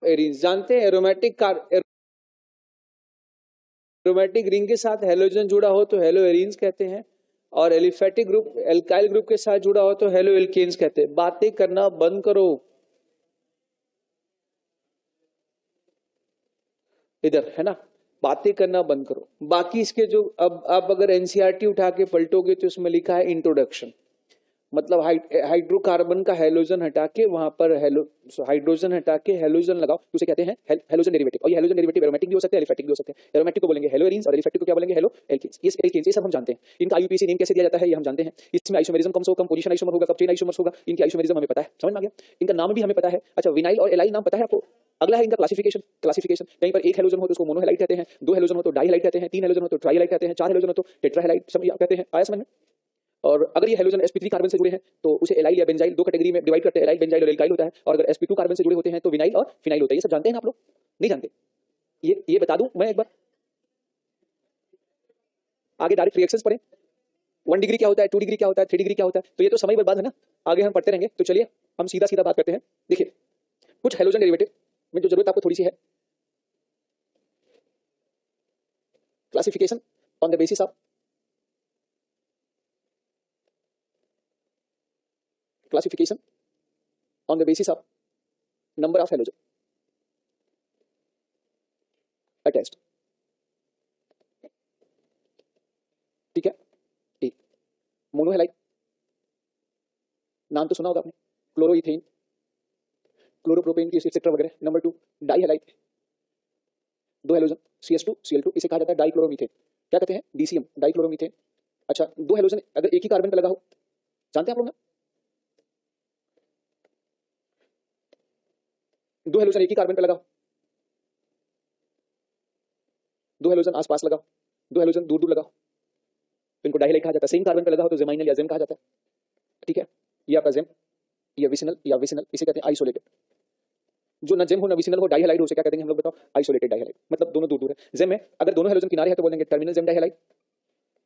Arenes जानते हैं, aromatic ring के साथ हेलोजन जुड़ा हो तो हेलो एरीन्स कहते हैं, और एलिफेटिक ग्रुप एल्काइल ग्रुप के साथ जुड़ा हो तो हेलो एल्केन्स कहते हैं। बातें करना बंद करो, इधर है ना, बातें करना बंद करो। बाकी इसके जो अब अगर एनसीईआरटी उठा के पलटोगे तो इसमें लिखा है इंट्रोडक्शन, मतलब हाइड्रोकार्बन का हेलोजन हटा के वहां पर हाइड्रोजन हटा के हेलोजन लगाओ तो उसे कहते हैं हेलोजन डेरिवेटिव। और ये हेलोजन डेरिवेटिव एरोमेटिक भी हो सकते हैं, एलिफेटिक भी हो सकते हैं। एरोमेटिक को बोलेंगे हेलो एरीन्स और एलिफेटिक को क्या बोलेंगे, हेलो एल्केन्स। ये एल्केन्स ये सब हम जानते हैं। इनका आईयूपीएसी नेम कैसे दिया जाता है ये हम जानते हैं। इसमें आइसोमेरिज्म कम से कम पोजीशन आइसोमर होगा, कब चेन आइसोमर्स होगा, इनकी आइसोमेरिज्म हमें पता है, समझ में आ गया। इनका नाम भी हमें पता है। अच्छा, विनाइल और एलाइल नाम पता है आपको। अगला है इनका क्लासिफिकेशन। कहीं पर एक हेलोजन हो तो उसको मोनोहेलाइट कहते हैं, दो हेलोजन हो तो डाइहेलाइट कहते हैं, तीन हेलोजन हो तो ट्राइहेलाइट कहते हैं, चार हेलोजन हो तो टेट्राहेलाइट सब कहते हैं। आया समझ में। और अगर ये हेलोजन sp3 कार्बन से जुड़े हैं तो उसे एलाइल या बेंजाइल दो कैटेगरी में डिवाइड करते हैं, एलाइल बेंजाइल और एल्काइल होता है। और अगर sp2 कार्बन से जुड़े होते हैं तो विनाइल और फिनाइल होता है। ये सब जानते हैं ना आप लोग, नहीं जानते? ये बता दूं मैं एक बार, आगे डायरेक्ट रिएक्शंस पढ़ें। 1 डिग्री क्या होता है, 2 डिग्री क्या होता है, 3 डिग्री क्या होता है, तो ये तो समय बर्बाद है ना, आगे हम पढ़ते रहेंगे। तो चलिए हम सीधा सीधा बात करते हैं। देखिए कुछ हेलोजन डेरिवेटिव में जो जरूरत आपको थोड़ी सी है, classification on the basis of classification on the basis of number of halogen attached। ठीक है, एक मोनोहेलाइट, नाम तो सुना होगा आपने, क्लोरोइथेन, क्लोरोप्रोपेन की एक्सेट्रा वगैरह। नंबर 2 डाइहेलाइट, दो हेलोजन CH2 Cl2, इसे कहा जाता है डाइक्लोरोमीथेन। क्या कहते हैं, DCM, डाइक्लोरोमीथेन। अच्छा, दो हेलोजन अगर एक ही कार्बन पे लगा हो, जानते हैं आप लोग ना, दो हेलोजन एक ही कार्बन पे लगा हो, दो हेलोजन आसपास लगाओ, दो हेलोजन दूर दूर लगाओ, तो इनको डाइहेलाइट कहा जाता है। सेम कार्बन पे लगा हो तो जेमाइनल या जेम कहा जाता है। ठीक है, ये आपका जेम, ये विसिनल या विसिनल, इसे कहते हैं आइसोलेटेड। जो ना जेम हो ना विसिनल हो, डाइहेलाइट हो, उसे क्या कहते हैं हम लोग बताओ, आइसोलेटेड डाइहेलाइट। मतलब दोनों दूर दूर है। जेम में अगर दोनों हेलोजन किनारे है तो बोलेंगे टर्मिनल जेम डाइहेलाइट,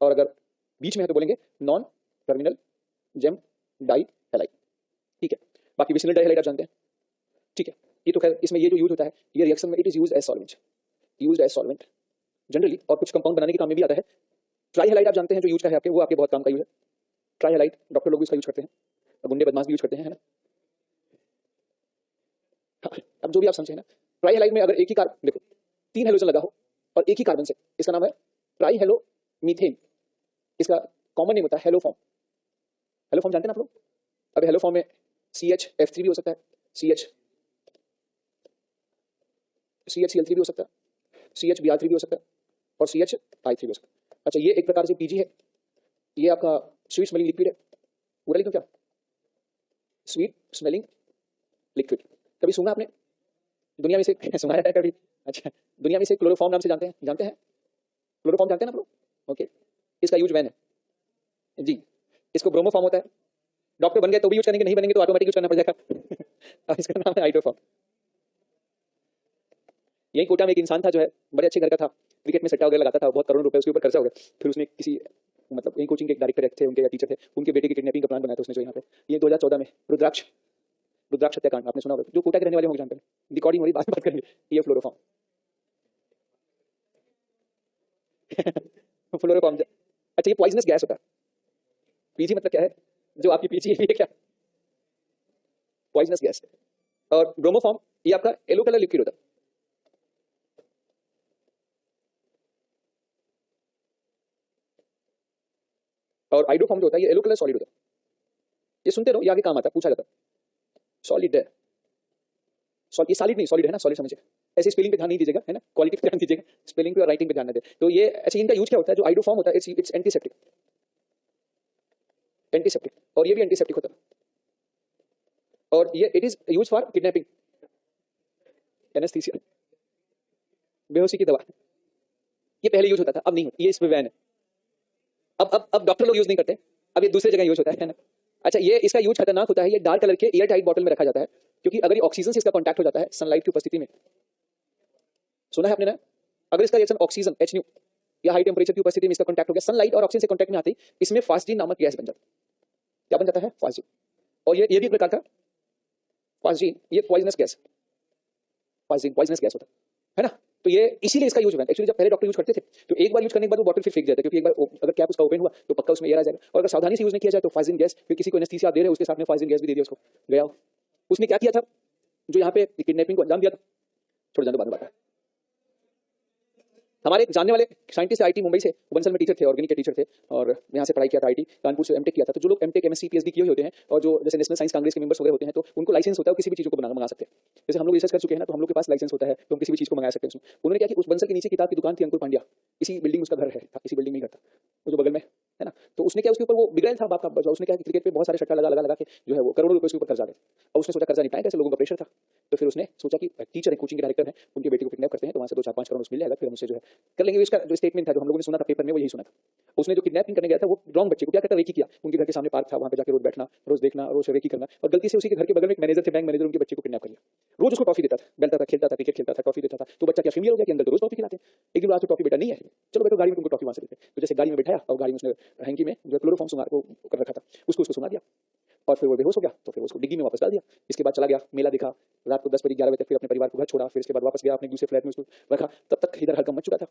और अगर बीच में है तो बोलेंगे नॉन टर्मिनल जेम डाइहेलाइट। ठीक है, बाकी विसिनल डाइहेलाइट आप जानते हैं। ठीक है, ये तो खैर इसमें ये जो यूज होता है ये रिएक्शन में it is used as solvent generally, और कुछ कंपाउंड बनाने के काम में भी आता है। ट्राइहेलाइट आप जानते हैं जो यूज का है आपके, वो आपके बहुत काम का यूज है। ट्राइहेलाइट डॉक्टर लोग भी इसका यूज करते हैं, गुंडे बदमाश भी यूज करते हैं, है ना। हाँ, अब जो भी आप समझे ना, ट्राइहेलाइट में अगर एक ही कार्बन, देखो तीन हेलोजन लगा हो और एक ही कार्बन से, इसका नाम है ट्राई हेलो मीथेन। इसका कॉमन नेम होता है हेलो फॉर्म। हेलो फॉर्म जानते हैं ना आप लोग। अब हेलो फॉर्म में CHF3 भी हो सकता है, CHCl3 भी हो सकता है, CHBr3 भी हो सकता है, और CHI3 भी हो सकता है। अच्छा, ये एक प्रकार से PG है, ये आपका स्वीट स्मेलिंग लिक्विड है। पूरा लिखो क्या, स्वीट स्मेलिंग लिक्विड। कभी सुना आपने दुनिया में से सुना है कभी? अच्छा, दुनिया में से क्लोरोफॉर्म नाम से जानते हैं क्लोरोफॉर्म जानते हैं ना आप लोग। ओके, इसका यूज वैन है जी। इसको ब्रोमोफॉर्म होता है, डॉक्टर बन गए तो भी यूज करेंगे, नहीं बनेंगे तो ऑटोमेटिक यूज करना पड़ जाएगा। और इसका नाम है हाइड्रोफॉर्म। यही कोटा में एक इंसान था जो है बड़े अच्छे घर का था, क्रिकेट में सट्टा वगैरह लगाता था, बहुत करोड़ों रुपए उसके ऊपर खर्चा हो गया। फिर उसने किसी मतलब यही कोचिंग के एक डायरेक्टर थे, उनके टीचर थे, उनके बेटे की किडनैपिंग का प्लान बनाया था उसने जो यहाँ पे। ये 2014 में रुद्राक्ष हत्याकांड आपने सुना होगा, जो कोटा के रहने वाले होंगे जानते हैं। रिकॉर्डिंग हो रही, बात करेंगे। ये फ्लोरोफॉर्म फ्लोरोफॉर्म। अच्छा, ये पॉइजनस गैस होता है। पीजी मतलब क्या है, जो आपकी पीजी है क्या, पॉइजनस गैस। और ब्रोमोफॉर्म ये आपका येलो कलर लिक्विड होता है। और हाइड्रोफॉर्म जो होता है ये येलो कलर सॉलिड होता है। ये सुनते रहो, ये आगे काम आता है, पूछा जाता है। सॉलिड है, ये सॉलिड नहीं, सॉलिड है ना, सॉलिड समझिए। ऐसे स्पेलिंग पे ध्यान नहीं दीजिएगा, है ना, क्वालिटी पे ध्यान दीजिएगा, स्पेलिंग पे और राइटिंग पे ध्यान न दें। तो ये अच्छा, इनका यूज क्या होता है, जो हाइड्रोफॉर्म होता है इट्स एंटीसेप्टिक, और ये भी एंटीसेप्टिक होता है। और ये it is use for kidnapping, anaesthesia, बेहोशी की दवा। ये पहले यूज होता था, अब नहीं होता, ये इस पे बैन है। अब डॉक्टर लोग यूज नहीं करते, अब ये दूसरे जगह यूज होता है ना। अच्छा, ये इसका यूज खतरनाक होता है, ये डार्क कलर के एयर टाइट बॉटल में रखा जाता है, क्योंकि अगर ये ऑक्सीजन से इसका कॉन्टैक्ट हो जाता है सनलाइट की उपस्थिति में, सुना है आपने ना, अगर इसका रिएक्शन ऑक्सीजन HNO या हाई टेम्परेचर की उपस्थिति में इसका कॉन्टैक्ट हो गया, सनलाइट और ऑक्सीजन से कॉन्टैक्ट में आते ही इसमें फास्जीन नामक गैस बन जाता है। क्या बन जाता है, फास्जीन। और ये भी एक प्रकार का फास्जीन, ये पॉइजनस गैस। पॉइजनस गैस होता है ना। तो ये इसीलिए इसका यूज हुआ है। एक्चुअली जब पहले डॉक्टर यूज करते थे तो एक बार यूज करने के बाद वो बॉटल फिर फेंक देते, क्योंकि एक बार अगर कैप उसका ओपन हुआ तो पक्का उसमें एयर आ जाएगा, और अगर सावधानी से यूज नहीं किया जाए तो पॉइजन गैस, फिर किसी को एनेस्थीसिया दे रहे उसके साथ में पॉइजन गैस भी दे दिया उसको, गया। उसने क्या किया था, जो यहाँ पे किडनैपिंग को अंजाम दिया था, छोड़ जाने बाद में बात है। हमारे जानने वाले साइंटिस्ट आईटी मुंबई से, बंसल में टीचर थे, ऑर्गेनिक के टीचर थे, और यहाँ से पढ़ाई किया था आईटी कानपुर से, एमटेक किया था। तो जो लोग एमटेक एमएससी पीएचडी किए होते हैं और जो जैसे नेशनल साइंस कांग्रेस के मेंबर्स वगैरह होते हैं, तो उनको लाइसेंस होता है, किसी भी चीज को मंगा सकते हैं। जैसे हम लोग रिसर्च कर चुके हैं ना, तो हम लोग के पास लाइसेंस होता है, तो हम किसी भी चीज को मंगा सकते हैं उसमें। उन्होंने क्या कि उस बंसल के नीचे किताब की दुकान थी, अंकुर पांड्या, इसी बिल्डिंग उसका घर है, इसी बिल्डिंग में घर था वो जो बगल में है ना। तो उसने क्या, उसके ऊपर वो बिगड़ैल था बाप का बच्चा, उसने क्या क्रिकेट पे बहुत सारे सट्टा लगा लगा लगा के जो है वो करोड़ों रुपए उसके ऊपर कर्जा दे, और उसने सोचा कर्जा नहीं पाएगा, कैसे लोगों का प्रेशर था। तो फिर उसने सोचा कि टीचर है, कोचिंग के डायरेक्टर है, उनकी बेटी को किडनैप करते हैं, तो वहां से 2-4-5 करोड़ मिल जाएगा, फिर हम उससे जो है कर लेंगे। इसका जो स्टेटमेंट था जो हम लोगों ने सुना था पेपर में, वो यही सुना था। उसने जो किडनैपिंग करने गया था वो रॉन्ग बच्चे को क्या कहता, रेकी किया। उनके घर के सामने पार्क था, वहां पे जाकर रोज बैठना, रोज देखना, रोज रेकी करना, और गलती से उसी के घर के बगल में एक मैनेजर थे, बैंक मैनेजर, उनके बच्चे को किडनैप कर लिया। रोज उसको टॉफी देता था, बेलता था, खेलता था, क्रिकेट खेलता था, टॉफी देता था। तो बच्चा क्या फीमेल हो गया कि अंदर तो रोज टॉफी खिलाते। एक दिन रात को टॉफी बेटा नहीं है, चलो बेटा गाड़ी में तुमको टॉफी वहां से देते। तो जैसे गाड़ी में बैठाया और गाड़ी में उसने हैंकी में जो क्लोरोफॉर्म सुंघा को कर रखा था, उसको सुंघा दिया, और फिर वो बेहोश हो गया। तो फिर उसको डिग्गी में वापस डाल दिया। इसके बाद चला गया, मेला देखा, रात को 10 बजे 11 बजे तक फिर अपने परिवार को घर छोड़ा, फिर इसके बाद वापस गया अपने दूसरे फ्लैट में, उसको रखा। तब तक इधर हड़कंप मच चुका था,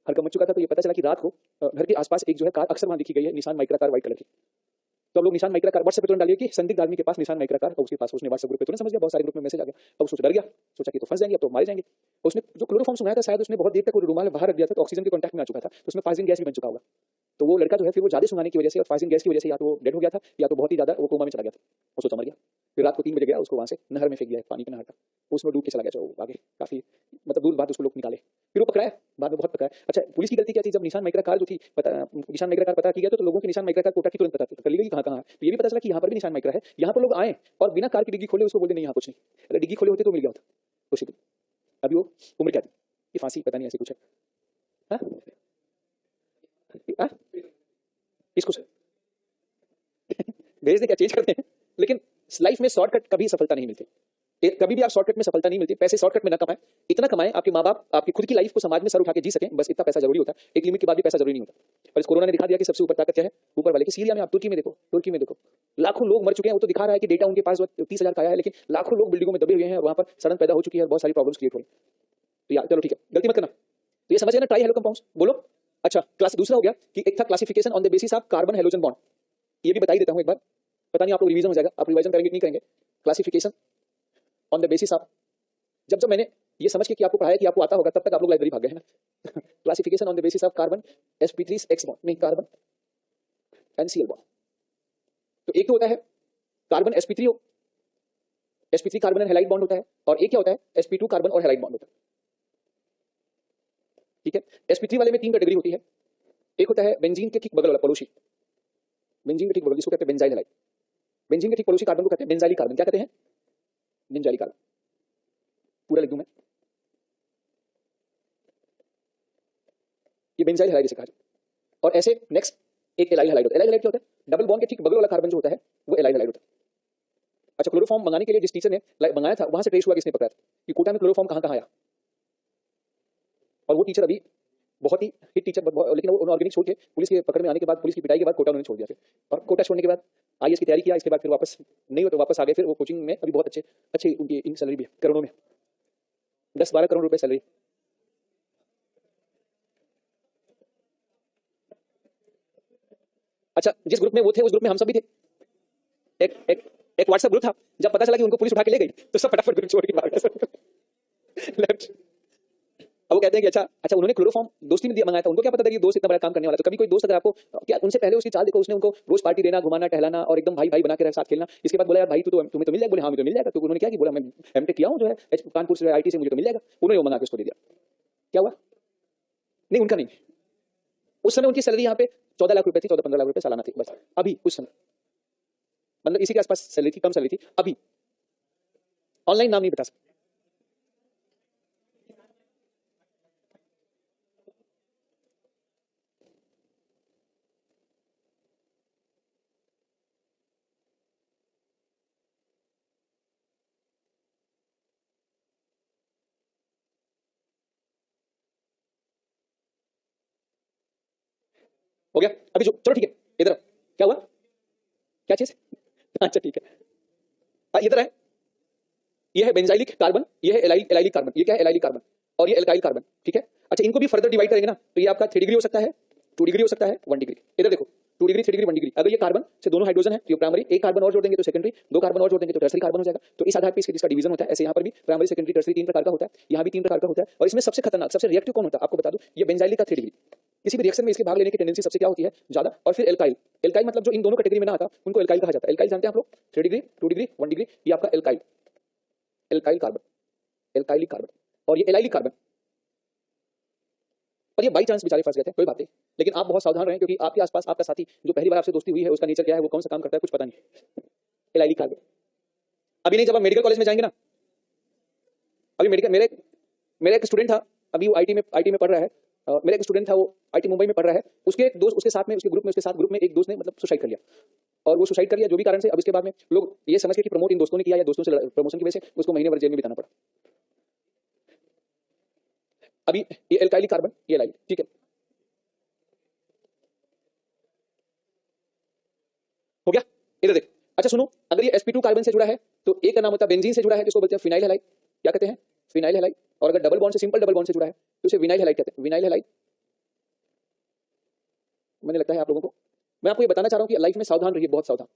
हड़कंप मच चुका था। तो ये पता चला कि रात को घर के आसपास एक जो है कार अक्सर वहां दिखी गई है, निशान माइक्रा कार, व्हाइट कलर की। तो अब लोग निशान माइक्रा कार व्हाट्सएप पे तुरंत डालिए कि संदिग्ध आदमी के पास निशान माइक्रा कार, और उसके पास उसने व्हाट्सएप ग्रुप पे तुरंत समझ गया, बहुत सारे ग्रुप में मैसेज आ गया। अब सोच डर गया, सोचा कि तो फंस जाएंगे, अब तो मारे जाएंगे। उसने जो क्लोरोफॉर्म सुनाया था, शायद उसने बहुत देर तक वो रुमाल बाहर रख दिया था, तो ऑक्सीजन के कांटेक्ट में आ चुका था, तो उसमें पॉइजन गैस भी बन चुका होगा। तो वो लड़का जो है फिर वो ज्यादा सुनाने की वजह से और पॉइजन गैस की वजह से या तो वो डेड हो गया था, या तो बहुत ही ज्यादा वो कोमा में चला गया था, वो सोचा मर गया। फिर रात को 3 बजे गया, उसको वहां से नहर में फेंक दिया, पानी का नहर था, उसमें डूब के चला गया। जो आगे काफी मतलब दूर बाद उसको लोग निकाले, फिर वो पकड़ाया, बाद में बहुत पकड़ाया। अच्छा, पुलिस की गलती क्या थी, जब निशान माइक्रा कार जो थी पता, निशान माइक्रा कार पता की गया, तो लोगों की निशान माइक्रा कार कोटा की तुरंत पता कर ली गई कहाँ कहाँ है। तो ये भी पता चला कि यहाँ पर भी निशान माइक्रा है। यहाँ पर लोग आए और बिना कार की डिग्गी खोले उसको बोलते नहीं यहाँ कुछ नहीं, अगर डिग्गी खोले होते तो मिल गया होता। तो शिकू अभी वो उम्र क्या थी, ये फांसी पता नहीं ऐसी कुछ है। हाँ? हाँ? इसको भेज दे, क्या चेंज करते हैं। लेकिन लाइफ में शॉर्टकट कभी सफलता नहीं मिलती, कभी भी आप शॉर्टकट में सफलता नहीं मिलती। पैसे शॉर्टकट में ना कमाएं, इतना कमाएं आपके माँ बाप आपकी खुद की लाइफ को समाज में सर उठा के जी सकें, बस इतना पैसा जरूरी होता है। एक लिमिट के बाद भी पैसा जरूरी नहीं होता। और इस कोरोना ने दिखा दिया कि सबसे ऊपर ताकत क्या है, ऊपर वाले की। सीरिया में आप तुर्की में देखो, तुर्की में देखो लाखों लोग मर चुके हैं। वो तो दिखा रहा है कि डेटा उनके पास 30,000 का आया है, लेकिन लाखों लोग बिल्डिंगों में दबे हुए हैं, और वहां पर सड़न पैदा हो चुकी है और बहुत सारी प्रॉब्लम्स क्रिएट हो रही है। तो यार चलो ठीक है, गलती मत करना। तो ये समझ ना, ट्राई हेलो कंपाउंड्स बोलो। अच्छा, क्लास दूसरा हो गया कि एक था classification on the basis of carbon halogen bond. ये भी बता ही देता हूं एक बार, पता नहीं आप लोग रिवीजन हो जाएगा, आप रिवीजन करेंगे नहीं करेंगे। Classification on the basis of, जब मैंने ये समझ के कि आपको पढ़ाया कि आपको आता होगा, तब तक आप लोग लाइब्रेरी भाग गए हैं ना। Classification on the basis of carbon sp3 bond, नहीं कार्बन NCl बॉन्ड। तो एक तो होता है कार्बन sp3 हो, sp3 कार्बन हैलाइड बॉन्ड होता है, और एक क्या होता है sp2 कार्बन और हैलाइड बॉन्ड होता है। ठीक है, sp3 वाले में 3 कैटेगरी होती है। एक होता है बेंजीन के ठीक बगल वाला पड़ोसी, बेंजीन के ठीक बगल, जिसको कहते हैं बेंजाइल हैलाइड। बेंजीन के ठीक पड़ोसी कार्बन को कहते हैं बेंजाइलिक कार्बन। क्या कहते हैं? Benzylic carbon. पूरा लिख दूं मैं, ये बेंजाइल हैलाइड से कहा जाता है। और ऐसे नेक्स्ट एक एलाइल हैलाइड होता है। एलाइल हैलाइड क्या होता है? डबल बॉन्ड के ठीक बगल वाला कार्बन जो होता है वो एलाइल हैलाइड होता है। अच्छा, क्लोरोफॉर्म मंगाने के लिए जिस टीचर ने मंगाया था, वहां से ट्रेस हुआ किसने पकड़ा था कि कोटा में क्लोरोफॉर्म कहां कहां आया। और वो टीचर अभी बहुत ही हिट टीचर, लेकिन वो ऑर्गेनिक छोड़ के पुलिस के पकड़ में आने के बाद, पुलिस की पिटाई के बाद कोटा उन्होंने छोड़ दिया। फिर और कोटा छोड़ने के बाद आईएएस की तैयारी किया, इसके बाद फिर वापस नहीं हुआ तो वापस आ गए। फिर वो कोचिंग में अभी बहुत अच्छे अच्छे उनकी सैलरी भी है, करोड़ों में, 10-12 करोड़ रुपए सैलरी। अच्छा, जिस ग्रुप में वो थे उस ग्रुप में हम सब भी थे। एक एक एक व्हाट्सएप ग्रुप था, जब पता चला कि उनको पुलिस उठा के ले गई तो सब फटाफट ग्रुप छोड़ के भाग गए लेफ्ट। अब वो कहते हैं कि अच्छा उन्होंने क्लोरोफॉर्म दोस्ती में दिया, मंगाया था, उनको क्या पता था कि दोस्त इतना बड़ा काम करने वाला। तो कभी कोई दोस्त अगर आपको क्या, उनसे पहले उसकी चाल देखो, उसने उनको रोज पार्टी देना, घुमाना, टहलाना, और एकदम भाई भाई बना के साथ खेलना। इसके बाद बोला यार भाई तुम्हें तो मिल जाएगा। बोले हाँ मुझे मिल जाएगा। तो उन्होंने क्या कि बोला मैं एमटेक किया हूँ जो है कानपुर से आईटी से, मुझे तो मिल जाएगा। उन्होंने वो मंगा के उसको दे दिया। क्या हुआ? नहीं, उनका नहीं। उस समय उनकी सैलरी यहाँ पे 14 लाख रुपए थी, 14-15 लाख रुपए सालाना थी बस। अभी उस समय मतलब इसी के आसपास सैलरी थी, कम सैलरी थी। अभी ऑनलाइन नाम नहीं बता सकता। हो गया अभी जो, चलो ठीक है, इधर क्या हुआ, क्या चीज? अच्छा ठीक है, इधर है। ये है बेंजाइलिक कार्बन, ये है एलाइलिक कार्बन, ये क्या है एलाइलिक कार्बन, और ये एल्काइल कार्बन, ठीक है। अच्छा, इनको भी फर्दर डिवाइड करेंगे ना तो ये आपका 3 डिग्री हो सकता है, 2 डिग्री हो सकता है, 1 डिग्री। इधर देखो 2 डिग्री, 3 डिग्री, 1 डिग्री। अगर ये कार्बन से दोनों हाइड्रोजन है तो ये प्राइमरी, एक कार्बन और जोड़ देंगे तो सेकेंडरी, 2 कार्बन और जोड़ देंगे तो टर्सरी कार्बन हो जाएगा। तो इस आधार पर इसका डिवीजन होता है। ऐसे यहाँ पर भी प्राइमरी, सेकेंडरी, टर्सरी 3 प्रकार का होता है, यहाँ भी 3 प्रकार का होता है। और इसमें सबसे खतरनाक, सबसे रिएक्टिव कौन होता है आपको बता दूं, ये बेंजाइलिक का 3 डिग्री। किसी भी रिएक्शन में इसके भाग लेने की टेंडेंसी सबसे क्या होती है, ज्यादा। और फिर एल्काइल, एल्काइल मतलब जो इन दोनों कैटेगरी में ना आता उनको एल्काइल कहा जाता है। एल्काइल जानते हैं आप लोग, 3 डिग्री, 2 डिग्री, 1 डिग्री, ये आपका alkyl, alkyl carbon, alkalic carbon. और ये एलाइलिक कार्बन, और ये बाई चांस बेचारे फंस गए थे, कोई बात नहीं, लेकिन आप बहुत सावधान रहें क्योंकि आपके आसपास आपका साथी जो पहली बार आपसे दोस्ती हुई है उसका नेचर क्या है, वो कौन सा काम करता है, कुछ पता नहीं। एलाइलिक कार्बन अभी नहीं, जब आप मेडिकल कॉलेज में जाएंगे ना, अभी मेडिकल, मेरा एक स्टूडेंट था, अभी वो आईटी में पढ़ रहा है। मेरा एक स्टूडेंट था, वो आईटी मुंबई में पढ़ रहा है। उसके एक दोस्त, उसके साथ में, उसके ग्रुप में एक दोस्त ने मतलब सुसाइड कर लिया। और वो सुसाइड कर लिया जो भी कारण से। अब इसके बाद में लोग ये समझ के कि प्रमोट इन दोस्तों ने किया या दोस्तों से प्रमोशन की वजह से उसको महीने भर जेल में बिताना पड़ा। अभी ये एल्काइलिक कार्बन, ये एलाइलिक, ठीक है, हो गया। इधर देख, अच्छा सुनो, अगर ये sp2 कार्बन से जुड़ा है तो एक का नाम होता है बेंजीन से जुड़ा है, जिसको बोलते हैं फिनाइल हैलाइड। क्या कहते हैं, फिनाइल हैलाइड। और अगर डबल बॉन्ड से, सिंपल डबल बॉन्ड से जुड़ा है तो उसे विनाइल हैलाइड कहते हैं, विनाइल हैलाइड। मुझे लगता है आप लोगों को मैं आपको ये बताना चाह रहा हूं कि लाइफ में सावधान रहिए, बहुत सावधान,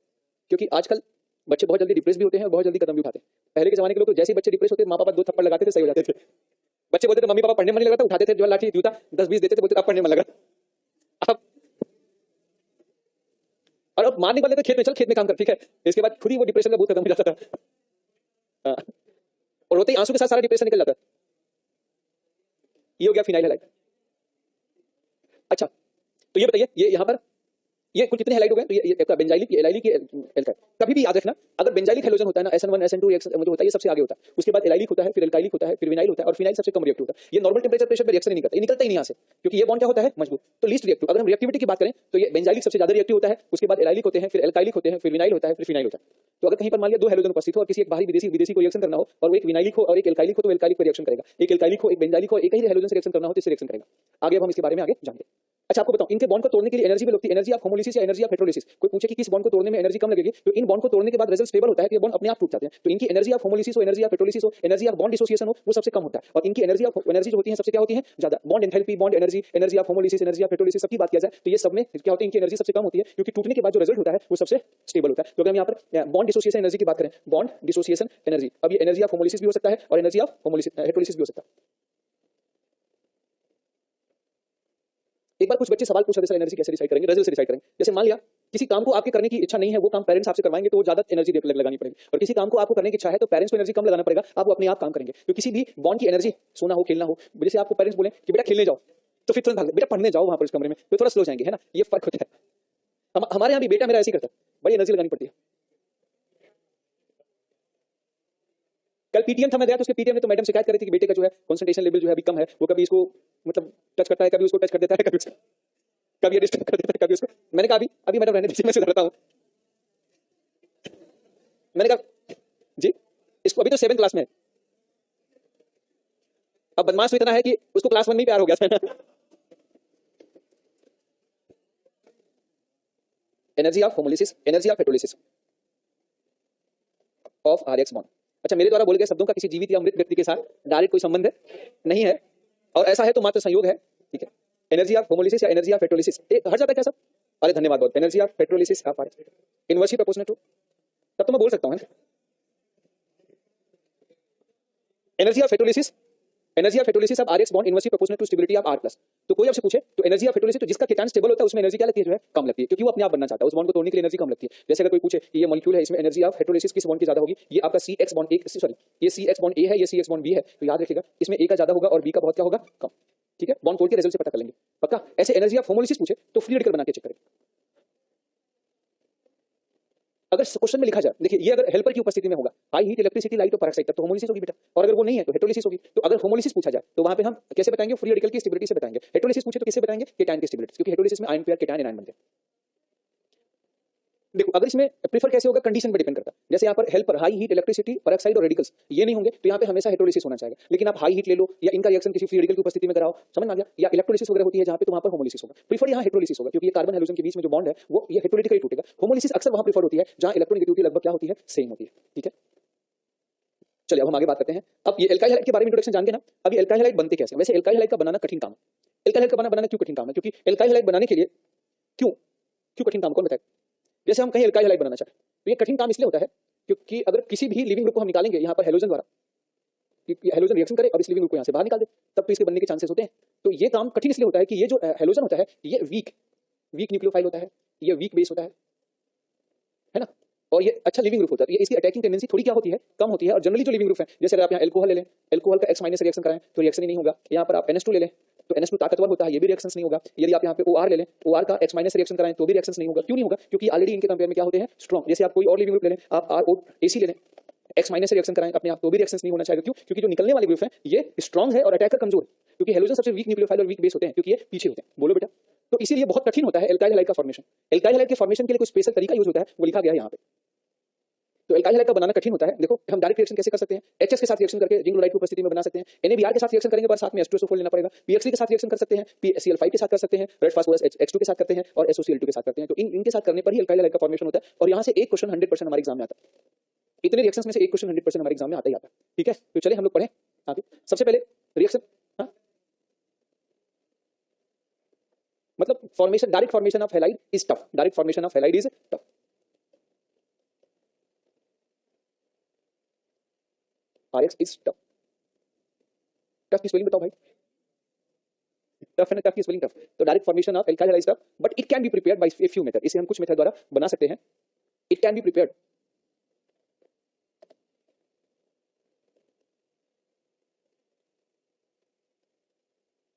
क्योंकि आजकल बच्चे बहुत जल्दी डिप्रेस भी होते हैं और बहुत जल्दी कदम भी उठाते हैं। पहले के जमाने के लोग तो जैसे ही बच्चे डिप्रेस होते माँ पापा 2 थप्पड़ लगाते थे, सही हो जाते थे। बच्चे बोलते थे मम्मी पापा पढ़ने मन नहीं लगा था, उठाते थे जो लाठी जूता 10-20 देते थे, बोलते अब पढ़ने मन लगा। अब और अब मारने वाले तो खेत में चल, खेत में काम कर, ठीक है। इसके बाद खुद ही वो डिप्रेशन का भूत खत्म हो जाता था। हाँ। और रोते ही आंसू के साथ सारा डिप्रेशन निकल जाता है। ये हो गया फिनाइल हैलाइड। अच्छा, तो ये बताइए, ये यहाँ पर ये कुल कितने हैलाइड हो गए, तो ये आपका बेंजाइलिक, ये एलाइलिक, ये एल्काइल। कभी भी याद रखना, अगर बेंजाइलिक हैलोजन होता है ना, SN1 SN2 जो होता है, ये सबसे आगे होता है। उसके बाद एलाइलिक होता है, फिर एल्काइलिक होता है, फिर विनाइल होता है, और फिनाइल सबसे कम रिएक्टिव होता है। ये नॉर्मल टेंपरेचर प्रेशर पे रिएक्शन नहीं करता, ये निकलता ही नहीं यहाँ से, क्योंकि ये बॉन्ड क्या होता है, मजबूत, तो लीस्ट रिएक्टिव। अगर हम रिएक्टिविटी की बात करें तो ये बेंजाइलिक सबसे ज्यादा रिएक्टिव होता है, उसके बाद एलाइलिक होते हैं, फिर एल्काइलिक होते हैं, फिर विनाइल होता है, फिर फिनाइल होता है। तो अगर कहीं पर मान लिया 2 हैलोजन उपस्थित हो और किसी एक बाहरी विदेशी को रिएक्शन करना हो, और वो एक विनाइलिक हो और एक एल्काइलिक हो, तो एल्काइलिक को रिएक्शन करेगा। एक एल्काइलिक हो, एक बेंजाइलिक हो, एक ही हैलोजन से रिएक्शन करना हो तो इससे रिएक्शन करेगा। आगे अब हम इसके बारे में आगे जानेंगे। अच्छा, आपको बताऊं, इनके बॉन्ड को तोड़ने के लिए एनर्जी भी लगती है, एनर्जी ऑफ होमोलिसिस या एनर्जी ऑफ हेटेरोलिसिस। कोई पूछे कि किस बॉन्ड को तोड़ने में एनर्जी कम लगेगी, तो इन बॉन्ड को तोड़ने के बाद रिजल्ट स्टेबल होता है कि ये बॉन्ड अपने आप टूट जाते हैं। तो इनकी एनर्जी ऑफ होमोलिसिस हो, एनर्जी ऑफ हेटेरोलिसिस हो, एनर्जी ऑफ बॉन्ड डिसोसिएशन हो, वो सबसे कम होता है। और इनकी एनर्जी जो होती है सबसे क्या होती है, ज्यादा। Bond enthalpy, bond energy, energy of homolysis, energy of heterolysis सबकी बात किया जाए तो ये सब में क्या होती है, इनकी एनर्जी सबसे कम होती है, क्योंकि टूटने के बाद जो रिजल्ट होता है वो सबसे स्टेबल होता है। तो अगर हम यहाँ पर बॉन्ड डिसोसिएशन एनर्जी की बात करें, बॉन्ड डिसोसिएशन एनर्जी, अब ये एनर्जी ऑफ होमोलिसिस भी हो सकता है और एनर्जी ऑफ हेटेरोलिसिस भी हो सकता है। एक बार कुछ बच्चे सवाल पूछ रहे थे, एनर्जी कैसे डिसाइड करेंगे, रिजल्ट से डिसाइड करेंगे। जैसे मान लिया किसी काम को आपके करने की इच्छा नहीं है, वो काम पेरेंट्स आपसे करवाएंगे तो वो ज्यादा एनर्जी लगानी पड़ेगी, और किसी काम को आपको करने की इच्छा है तो पेरेंट्स को एनर्जी कम लगाना पड़ेगा, आप अपने आप काम करेंगे। तो किसी भी बॉन्ड की एनर्जी, सोना हो, खेलना हो, जैसे आपको पेरेंट्स बोले कि बेटा खेलने जाओ तो फिर तुरंत भाग, बेटा पढ़ने जाओ वहां पर इस कमरे में, तो थोड़ा स्लो जाएंगे, है ना, ये फर्क होता है। हमारे यहाँ भी बेटा मेरा ऐसे ही करता है, बड़ी एनर्जी लगानी पड़ती है। कल पीटीएम था, मैं गया तो उसके पीटीएम में तो मैडम शिकायत कर रही थी कि बेटे का जो है कंसंट्रेशन लेवल जो है अभी कम है, वो कभी इसको मतलब टच करता है, कभी उसको टच कर देता है, कभी ये डिस्टर्ब कर देता है, कभी उसको। मैंने कहा अभी मैडम रहने दीजिए, मैं सुधरता हूं। मैंने कहा जी, इसको अभी तो 7th क्लास में है, अब बदमाश तो इतना है कि उसको क्लास 1 में प्यार हो गया था। Energy of homolysis, energy of heterolysis of RX bond. अच्छा, मेरे द्वारा बोले गए शब्दों का किसी जीवित या मृत व्यक्ति के साथ डायरेक्ट कोई संबंध नहीं है, और ऐसा है तो मात्र संयोग है, ठीक है। एनर्जी ऑफ होमोलिसिस या एनर्जी ऑफ हेटेरोलिसिस हट जाता है क्या सब? अरे धन्यवाद बहुत। Energy of heterolysis of RX inversely proportional to, तब तो मैं बोल सकता हूं energy of heterolysis, energy of heterolysis of RX bond inversely proportional to stability of R plus. तो कोई आपसे पूछे तो एनर्जी ऑफ हेटेरोलिसिस, तो जिसका केटायन स्टेबल होता है उसमें एनर्जी क्या लगती है, जो है कम लगती है, क्योंकि वो अपने आप बनना चाहता है, उस बॉन्ड को तोड़ने के लिए एनर्जी कम लगती है। जैसे अगर कोई पूछे कि ये मॉलिक्यूल है, इसमें एनर्जी ऑफ हेटेरोलिसिस किस बॉन्ड की ज्यादा होगी, ये आपका CX बॉन्ड ए, सॉरी ये CX बॉन्ड ए है, ये CX बॉन्ड बी है, तो याद रखिएगा इसमें ए का ज्यादा होगा और बी का बहुत क्या होगा, कम, ठीक है। बॉन्ड तोड़ के रिजल्ट से पता कर लेंगे पक्का। ऐसे एनर्जी ऑफ होमोलिसिस पूछे तो फ्री रेडिकल बना के चेक करें। अगर क्वेश्चन में लिखा जाए, देखिए ये अगर हेल्पर की उपस्थिति में होगा, हाई हीट इलेक्ट्रिसिटी लाइट और पेरोक्साइड, तब तो होमोलिसिस होगी बेटा, और अगर वो नहीं है तो हेटेरोलिसिस होगी। तो अगर होमोलिसिस पूछा जाए तो वहां पे हम कैसे बताएंगे, फ्री रेडिकल की स्टेबिलिटी से बताएंगे। हेटेरोलिसिस पूछे तो किससे बताएंगे, केटायन की स्टेबिलिटी, क्योंकि हेटेरोलिसिस में आयन पेयर केटायन एनायन बनते हैं। देखो अगर इसमें प्रीफर कैसे होगा, कंडीशन पर डिपेंड करता है। जैसे यहाँ पर helper high heat electricity peroxide और रेडिकल्स ये नहीं होंगे तो यहाँ पे हमेशा हेटेरोलिसिस होना चाहिए। लेकिन आप हाई हीट ले लो या इनका रिएक्शन किसी फ्री रेडिकल की उपस्थिति में कराओ, समझ में आ गया, या इलेक्ट्रोलिसिस वगैरह होती है जहाँ पे, तो वहाँ पर होमोलिसिस होगा। प्रीफर यहाँ हेटेरोलिसिस होगा, क्योंकि ये कार्बन हाइड्रोजन के बीच में जो बॉन्ड है वो ये हेटेरोलिटिकली टूटेगा। होमोलिसिस अक्सर वहाँ प्रीफर होती है जहाँ इलेक्ट्रोनेगेटिविटी लगभग क्या होती है, सेम होती है, ठीक है। चलिए अब हम आगे बात करते हैं। अब ये एल्काइल हैलाइड के बारे में इंट्रोडक्शन जान गए ना। अब ये एल्काइल हैलाइड बनते कैसे हैं? वैसे एल्काइल हैलाइड का बनाना कठिन काम है। एल्काइल हैलाइड का बनाना क्यों कठिन काम है? क्योंकि एल्काइल हैलाइड बनाने के लिए क्यों क्यों कठिन काम, कौन बताए? जैसे हम कहीं एल्काइल हैलाइड बनाना चाहें तो ये कठिन काम इसलिए होता है क्योंकि अगर किसी भी लिविंग ग्रुप को हम निकालेंगे यहाँ पर हेलोजन द्वारा, हेलोजन रिएक्शन करे और इस लिविंग ग्रुप को यहाँ से बाहर निकाल दे, तब तो इसके बनने के चांसेस होते हैं। तो ये काम कठिन इसलिए होता है कि ये जो हेलोजन होता है ये वीक न्यूक्लियोफाइल होता है, ये वीक बेस होता है ना, और ये अच्छा लिविंग ग्रुप होता है। ये इसकी अटैकिंग टेंडेंसी थोड़ी क्या होती है, कम होती है। और जनरली जो लिविंग ग्रुप है, जैसे अगर आप यहाँ एल्कोहल ले लें, एल्कोहल का X- रिएक्शन कराएं तो रिएक्शन ही नहीं होगा। यहाँ पर आप NH2 ले लें तो NH2 ताकतवर होता है, ये भी रिएक्शन नहीं होगा। यदि आप यहाँ पे OR ले लें, OR का X- रिएक्शन कराएं तो भी रिएक्शन नहीं होगा। क्यों नहीं होगा? क्योंकि ऑलरेडी इनके कंपेयर में क्या होते हैं, स्ट्रॉन्ग। जैसे आप कोई और लिविंग ग्रुप ले लें, आप ROAC ले लें, X- से रिएक्शन कराएं अपने आप तो भी रिएक्शन नहीं होना चाहिए। क्यों? क्योंकि जो निकलने वाले ग्रुप है ये स्ट्रॉन्ग है और अटैकर कमजोर है। क्योंकि हेलोजन सबसे वीक न्यूक्लियोफाइल और वीक बेस होते हैं, क्योंकि ये पीछे होते हैं। बोलो बेटा। तो इसीलिए बहुत कठिन होता है एल्काइल हैलाइड का फॉर्मेशन। एल्काइल हैलाइड के फॉर्मेशन के लिए कोई स्पेशल तरीका यूज होता है, वो लिखा गया है यहाँ पे। तो एल्काइल हैलाइड का बनाना कठिन होता है। देखो हम डायरेक्ट रिएक्शन कैसे कर सकते हैं, HS के साथ रिएक्शन करके जिंक क्लोराइड की उपस्थिति में बना सकते हैं। NaBr के साथ रिएक्शन करेंगे पर साथ में H2SO4 लेना पड़ेगा। PX3 के साथ रिएक्शन कर सकते हैं, PCl5 के साथ कर सकते हैं, रेड फास्फोरस H2 के साथ करते हैं और SOCl2 के साथ करते हैं। तो इनके साथ करने पर ही एल्काइल हैलाइड का फॉर्मेशन होता है। और यहाँ से एक क्वेश्चन 100% हमारे एग्जाम में आता है। इतने रिएक्शंस में से एक क्वेश्चन 100% हमारे एग्जाम में आता ही आता है। ठीक है, तो चले हम लोग पढ़ें आगे। सबसे पहले रिएक्शन, हाँ मतलब formation, direct formation of halide is tough. Direct formation of halide is tough. RX is tough. Tough की स्पेलिंग बताओ भाई। टफ है ना, टफ की स्पेलिंग टफ। तो direct formation of alkyl halide is tough, but it can be prepared by a few method. इसे हम कुछ मेथड द्वारा बना सकते हैं। It can be prepared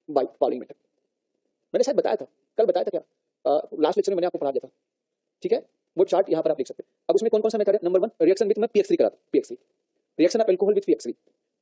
by following method. मैंने शायद बताया था, कल बताया था क्या, लास्ट लेक्चर में मैंने आपको पढ़ा दिया था। ठीक है, वो चार्ट यहाँ पर आप लिख सकते हैं। अब उसमें कौन कौन सा मेथड है? नंबर 1 रिएक्शन विद, मैं PX3 कराता हूं। PX3 reaction of alcohol with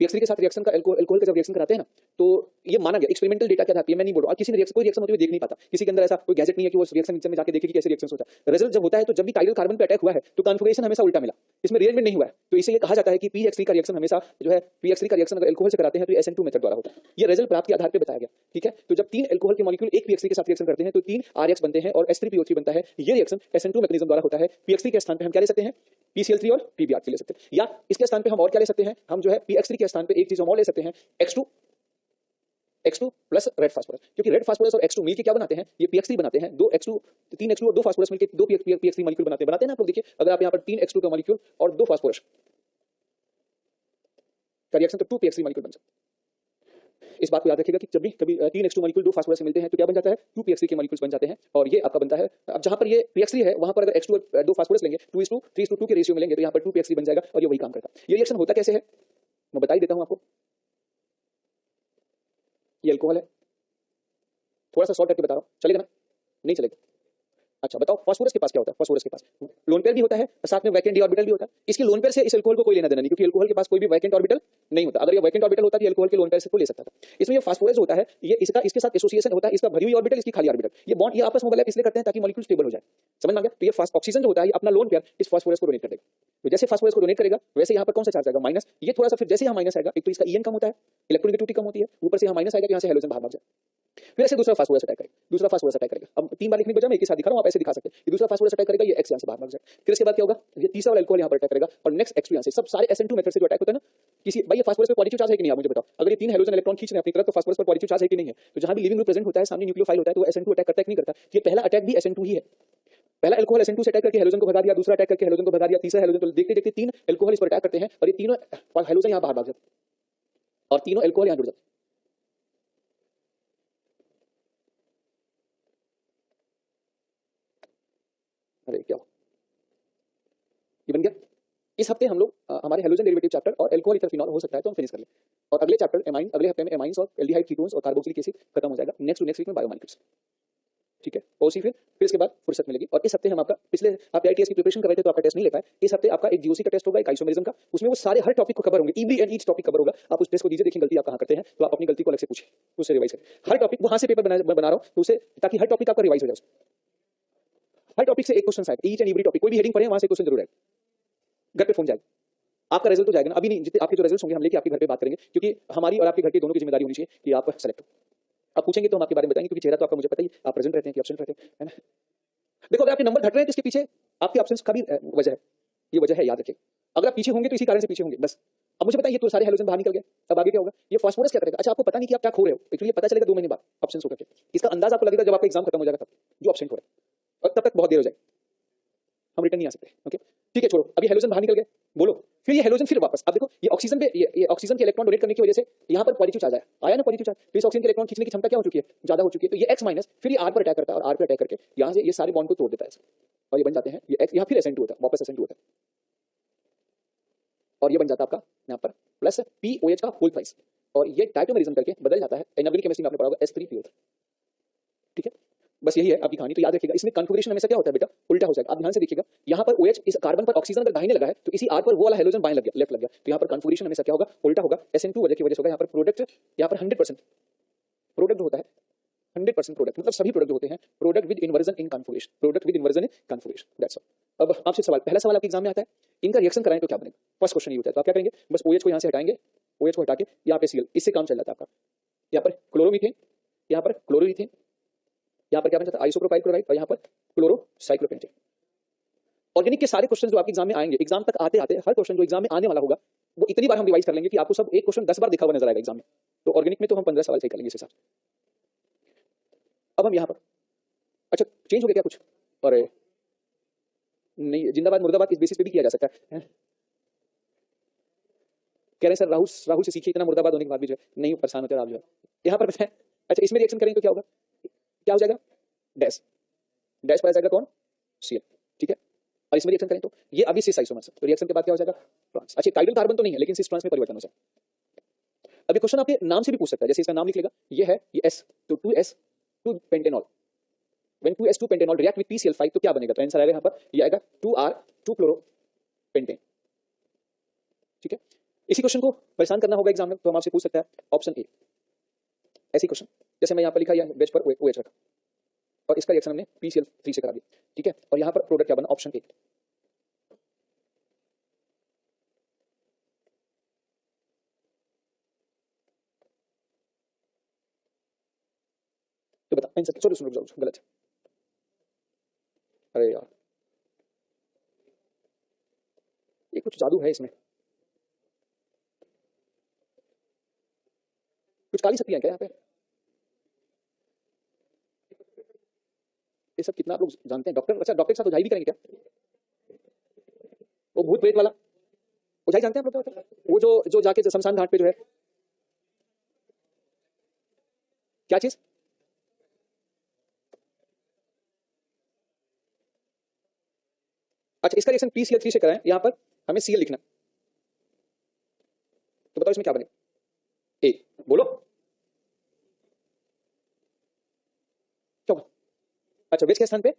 PX3 के साथ रिएक्शन का एल्कोहल का जब रिएक्शन कराते हैं ना, तो ये माना गया एक्सपेरिमेंटल डेटा क्या था, मैं नहीं बोल रहा। और किसी ने कोई रिएक्शन होते हुए देख नहीं पाता, किसी के अंदर ऐसा कोई गैजेट नहीं है कि वो रिएक्शन में जाके देखे कि कैसे रिएक्शन होता है। रिजल्ट जब होता है तो जब भी टाइडल कार्बन पे अटैक हुआ है तो कॉन्फिगरेशन हमेशा उल्टा मिला, इसमें रिएजमेंट नहीं हुआ है। तो इसे ये कहा जाता है कि PX3 का रिएक्शन हमेशा जो है, PX3 का रिएक्शन अगर एल्कोहल से कराते हैं तो ये SN2 मेथड द्वारा होता है। ये रिजल्ट प्राप्त के आधार पर बताया गया। ठीक है, तो जब 3 एल्कोहल के मॉलिक्यूल एक PX3 के साथ रिएक्शन करते हैं तो 3 RX बनते हैं और H3PO3 बनता है। ये रिएक्शन SN2 मैकेनिज्म द्वारा होता है। PX3 के स्थान पे हम क्या ले सकते हैं, PCl3 और PBr3 ले सकते हैं। या इसके स्थान पे हम और क्या ले सकते हैं, हम जो है PX3 के स्थान पे एक चीज हम और ले सकते हैं, X2 प्लस रेड फास्फोरस। क्योंकि रेड फास्फोरस और X2 मिलके क्या बनाते हैं, ये PX3 बनाते हैं। 3 X2 और 2 फास्फोरस मिलके 2 PX3 मॉलिक्यूल बनाते हैं ना आप लोग। देखिए अगर आप यहाँ पर 3 X2 का मॉलिक्यूल और 2 फास्फोरस का रिएक्शन तो 2 PX3 मॉलिक्यूल बन सकते हैं। इस बात को याद रखिएगा कि जब भी कभी 3 X2 मॉलिक्यूल 2 फास्फोरस से मिलते हैं तो क्या बन जाता है, 2 PX3 के मॉलिक्यूल्स बन जाते हैं। और ये आपका बनता है, अब जहां पर ये PX3 है वहां पर अगर X2 और 2 फास्फोरस लेंगे 2:3:2 के रेशियो में लेंगे तो यहाँ पर 2 PX3 बन जाएगा और ये वही काम करता है। ये रिएक्शन होता कैसे है मैं बता ही देता हूं आपको। ये अल्कोहल है, थोड़ा सा शॉर्ट करके बता रहा हूं, चलेगा ना? नहीं चलेगा? अच्छा बताओ, फास्फोरस के पास क्या होता है? फास्फोरस के पास लोन पेयर भी होता है, साथ में वैकेंट डी ऑर्बिटल भी होता है। इसके लोन पेयर से इस अल्कोहल को कोई लेना देना नहीं, क्योंकि अल्कोहल के पास कोई भी वैकेंट ऑर्बिटल नहीं होता। अगर ये वैकेंट ऑर्बिटल होता तो ये अल्कोहल के लोन पेयर से को ले सकता था। इसमें ये फास्फोरस होता है, ये इसके साथ एसोसिएशन होता है, इसका भरी हुई ऑर्बिटल, इसकी खाली ऑर्बिटल, ये बॉन्ड ये आपस में ओवरलैप इसलिए करते हैं ताकि मॉलिक्यूल स्टेबल हो जाए। समझ में आ गया? तो ये ऑक्सीजन जो होता है अपना लोन पेयर इस फास्फोरस को डोनेट कर देगा। तो जैसे फास्फोरस को डोनेट करेगा वैसे यहाँ पर कौन सा चार्ज आएगा, माइनस। ये थोड़ा सा फिर जैसे यहाँ माइनस आएगा, एक तो इसका EN कम होता है, इलेक्ट्रॉनिक कम होती है, ऊपर से यहाँ माइनस आएगा, यहाँ से हेलोजन बाहर भाग जाए। फिर ऐसे दूसरा फास्फोरस अटैक करेगा, दूसरा फास्फोरस अटैक करेगा। अब 3 बार लिखने के बजाय मैं एक ही साथ दिखा रहा हूं, आप ऐसे दिखा सकते हैं। ये दूसरा फास्फोरस अटैक करेगा, ये X यहाँ से बाहर भाग जाएगा। फिर इसके बाद क्या होगा, ये तीसरा वाला अल्कोहल यहाँ पर अटैक करेगा और नेक्स्ट X2 यहाँ से। सब सारे SN2 मेथड से जो अटैक होता है ना, किसी भाई ये फास्फोरस पे पॉजिटिव चार्ज है कि नहीं, आप मुझे बताओ। अगर ये 3 हेलोजन इलेक्ट्रॉन खींच रहे हैं अपनी तरफ तो फास्फोरस पर पॉजिटिव चार्ज है कि नहीं है? तो जहां भी लिविंग ग्रुप प्रेजेंट होता है, सामने न्यूक्लियोफाइल होता है, तो वो SN2 अटैक करता है कि नहीं करता? ये पहला अटैक भी SN2 ही है। पहला अल्कोहल SN2 से अटैक करके हेलोजन को भगा दिया, दूसरा अटैक करके हेलोजन को भगा दिया, तीसरा हेलोजन। तो देखते देखते 3 अल्कोहल इस पर अटैक करते हैं और ये तीनों हेलोजन यहाँ बाहर भाग जाते हैं और तीनों अल्कोहल यहाँ जुड़ जाते हैं। अरे क्या ये बन गया। इस हफ्ते हम लोग हमारे हेलोजन डेरिवेटिव चैप्टर और अल्कोहल ईथर फिनॉल हो सकता है तो हम फिनिश कर लें। और अगले चैप्टर एमाइन, अगले हफ्ते में एमाइंस और एल्डिहाइड कीटोन्स और कार्बोक्सिलिक एसिड खत्म हो जाएगा। नेक्स्ट वीक में बायोमॉलिक्यूल्स। ठीक है, और फिर इसके बाद फुर्सत मिलेगी। और इस हफ्ते हम आपका, पिछले आप ITS की प्रिपरेशन कर रहे थे तो आपका टेस्ट नहीं ले पाए, इस हफ्ते आपका एक GOC का टेस्ट होगा, एक आइसोमेरिज्म का। उसमें वो सारे हर टॉपिक को कवर होंगे, every and each topic cover होगा। आप उस टेस्ट को दीजिए, देखिए गलती आप कहां करते हैं, तो आप अपनी गलती को अलग से पूछिए, उससे रिवाइज करें। हर टॉपिक वहां से पेपर बना रहा हूं तो उसे, ताकि हर टॉपिक आपका रिवाइज हो जाए। हर टॉपिक से एक क्वेश्चन आएगा, ईच एंड एवरी टॉपिक, कोई भी हेडिंग पढ़े वहां से क्वेश्चन जरूर आएगा। घर पे फोन जाएगा, आपका रिजल्ट तो जाएगा ना, अभी नहीं, जितने आपके जो रिजल्ट्स होंगे हम लेके आपके घर पे बात करेंगे, क्योंकि हमारी और आपके घर के दोनों की जिम्मेदारी होनी चाहिए कि आप सेलेक्ट हो। आप पूछेंगे तो हम आपके बारे में बताएंगे, क्योंकि चेहरा तो आपका मुझे पता ही, आप प्रेजेंट रहते हैं कि एब्सेंट रहते हैं, है ना। देखो अगर आपके नंबर घट रहे हैं तो इसके पीछे आपके एब्सेंस का भी वजह है, ये वजह है, याद रखिए। अगर आप पीछे होंगे तो इसी कारण से पीछे होंगे, बस अब मुझे बताइए, तो सारे हाइड्रोजन बाहर निकल गए, अब आगे क्या होगा? ये फास्फोरस क्या करेगा? अच्छा, आपको पता नहीं कि आप क्या खो रहे हो, एक्चुअली पता चलेगा 2 महीने बाद ऑप्शन हो करके। इसका अंदाज आपको लगेगा जब आपका एग्जाम खत्म हो जाएगा, तब जो ऑप्शन हो रहा है, और तब तक बहुत देर हो जाएगी, हम रिटर्न नहीं आ सकते। ओके, ठीक है, छोड़ो, अभी हाइड्रोजन बाहर निकल गए, बोलो फिर ये हाइड्रोजन फिर वापस, अब देखो ये ऑक्सीजन पे, ये ऑक्सीजन के इलेक्ट्रॉन डोनेट करने की वजह से यहाँ पर पॉजिटिव चार्ज आया ना, पॉजिटिव चार्ज, तो इस ऑक्सीजन के इलेक्ट्रॉन खींचने की क्षमता क्या हो चुकी है? ज्यादा हो चुकी है, तो ये X माइनस फिर ये R पर अटैक करता है, और R पर अटैक करके यहाँ से ये सारे बॉन्ड को तोड़ देता है, और ये बन जाते हैं ये X, यहाँ फिर SN2 होता है, वापस SN2 होता है, और ये बन जाता है आपका यहाँ पर प्लस POH का होल प्राइस, और ये डायटोमेरिज्म करके बदल जाता है, एनर्जी केमिस्ट्री में आपने पढ़ा होगा S3PO। ठीक है, बस यही है आपकी कहानी। तो याद रखिएगा, इसमें कन्फिगरेशन हमेशा क्या होता है बेटा? उल्टा हो जाएगा। आप ध्यान से देखिएगा, यहाँ पर OH इस कार्बन पर ऑक्सीजन अगर दाहिने लगा है, तो इसी R पर वो वाला हाइड्रोजन बाएं लग गया, लेफ्ट लग गया, तो यहाँ पर कन्फिगरेशन हमेशा क्या होगा? उल्टा होगा। SN2 वजह की वजह से होगा, यहाँ पर प्रोडक्ट, यहाँ पर 100% प्रोडक्ट होता है, 100% प्रोडक्ट, मतलब सभी प्रोडक्ट होते हैं product with inversion in configuration, product with inversion in configuration, that's all. अब आपसे सवाल, पहला सवाल आपके एग्जाम में आता है, इनका रिएक्शन कराएं तो क्या बनेगा? फर्स्ट क्वेश्चन ये होता है, तो आप क्या करेंगे? बस OH को यहाँ से हटाएंगे, OH को हटा के यहाँ पे Cl, इससे काम चल जाता है आपका। यहाँ पर क्लोरोमीथेन, यहाँ पर क्लोरोईथेन, यहाँ पर क्या बन जाता है? आइसोप्रोपाइल क्लोराइड, और यहाँ पर क्लोरोसाइक्लोपेंटेन। ऑर्गेनिक के सारे क्वेश्चन जो आपके एग्जाम में आएंगे, एग्जाम तक आते आते हर क्वेश्चन जो एग्जाम में आने वाला होगा, वो इतनी बार हम रिवाइज कर लेंगे कि आपको सब एक क्वेश्चन 10 बार दिखा हुआ नजर आएगा एग्जाम में। तो ऑर्गेनिक में तो हम 15 सवाल सही कर लेंगे इस हिसाब से। अब हम यहाँ पर, अच्छा चेंज हो गया क्या कुछ? अरे नहीं, जिंदाबाद मुर्दाबाद इस बेसिस पे भी किया जा सकता है। कह रहे हैं सर राहुल से सीखिए, इतना मुर्दाबाद होने के बाद भी जो है नहीं परेशान होते आप जो है। यहाँ पर है, अच्छा इसमें रिएक्शन करेंगे तो क्या होगा? क्या हो जाएगा? डैश, डैश पर आ जाएगा कौन? Cl, ठीक है। और इसमें रिएक्शन करें तो ये अभी सिस आइसोमर है, तो रिएक्शन के बाद क्या हो जाएगा? ट्रांस। अच्छा काइडल कार्बन तो नहीं है, लेकिन सिस ट्रांस में परिवर्तन हो जाएगा। अभी क्वेश्चन आपके नाम से भी पूछ सकता है, जैसे इसका नाम लिख लेगा, ये है ये S, तो 2S2 pentanol, when 2S2 pentanol react with PCl5 तो क्या बनेगा? तो आंसर आएगा यहाँ पर, ये आएगा 2R2 क्लोरोपेंटेन, ठीक है। इसी क्वेश्चन को परेशान करना होगा एग्जाम में, तो हम आपसे पूछ सकता है ऑप्शन ए, ऐसी क्वेश्चन जैसे मैं यहाँ पर लिखा, या वेज पर OH रखा, और इसका रिएक्शन हमने PCl3 से करा दिया, ठीक है। और यहाँ पर प्रोडक्ट क्या बना? Option A. तो बता आंसर, सॉरी सुनो गलत है, अरे यार ये कुछ जादू है इसमें, कुछ काली शक्तियां क्या यहाँ पे? ये सब कितना आप लोग जानते हैं? डॉक्टर, अच्छा डॉक्टर के साथ ओझाई भी करेंगे क्या? वो भूत प्रेत वाला ओझाई जानते हैं आप लोग? वो जो जाके शमशान घाट पे जो है, क्या चीज? अच्छा इसका रिएक्शन PCl3 से कराएं, यहाँ पर हमें Cl लिखना, तो बताओ इसमें क्या बनेगा? ए, बोलो क्या होगा? अच्छा वेज के स्थान पे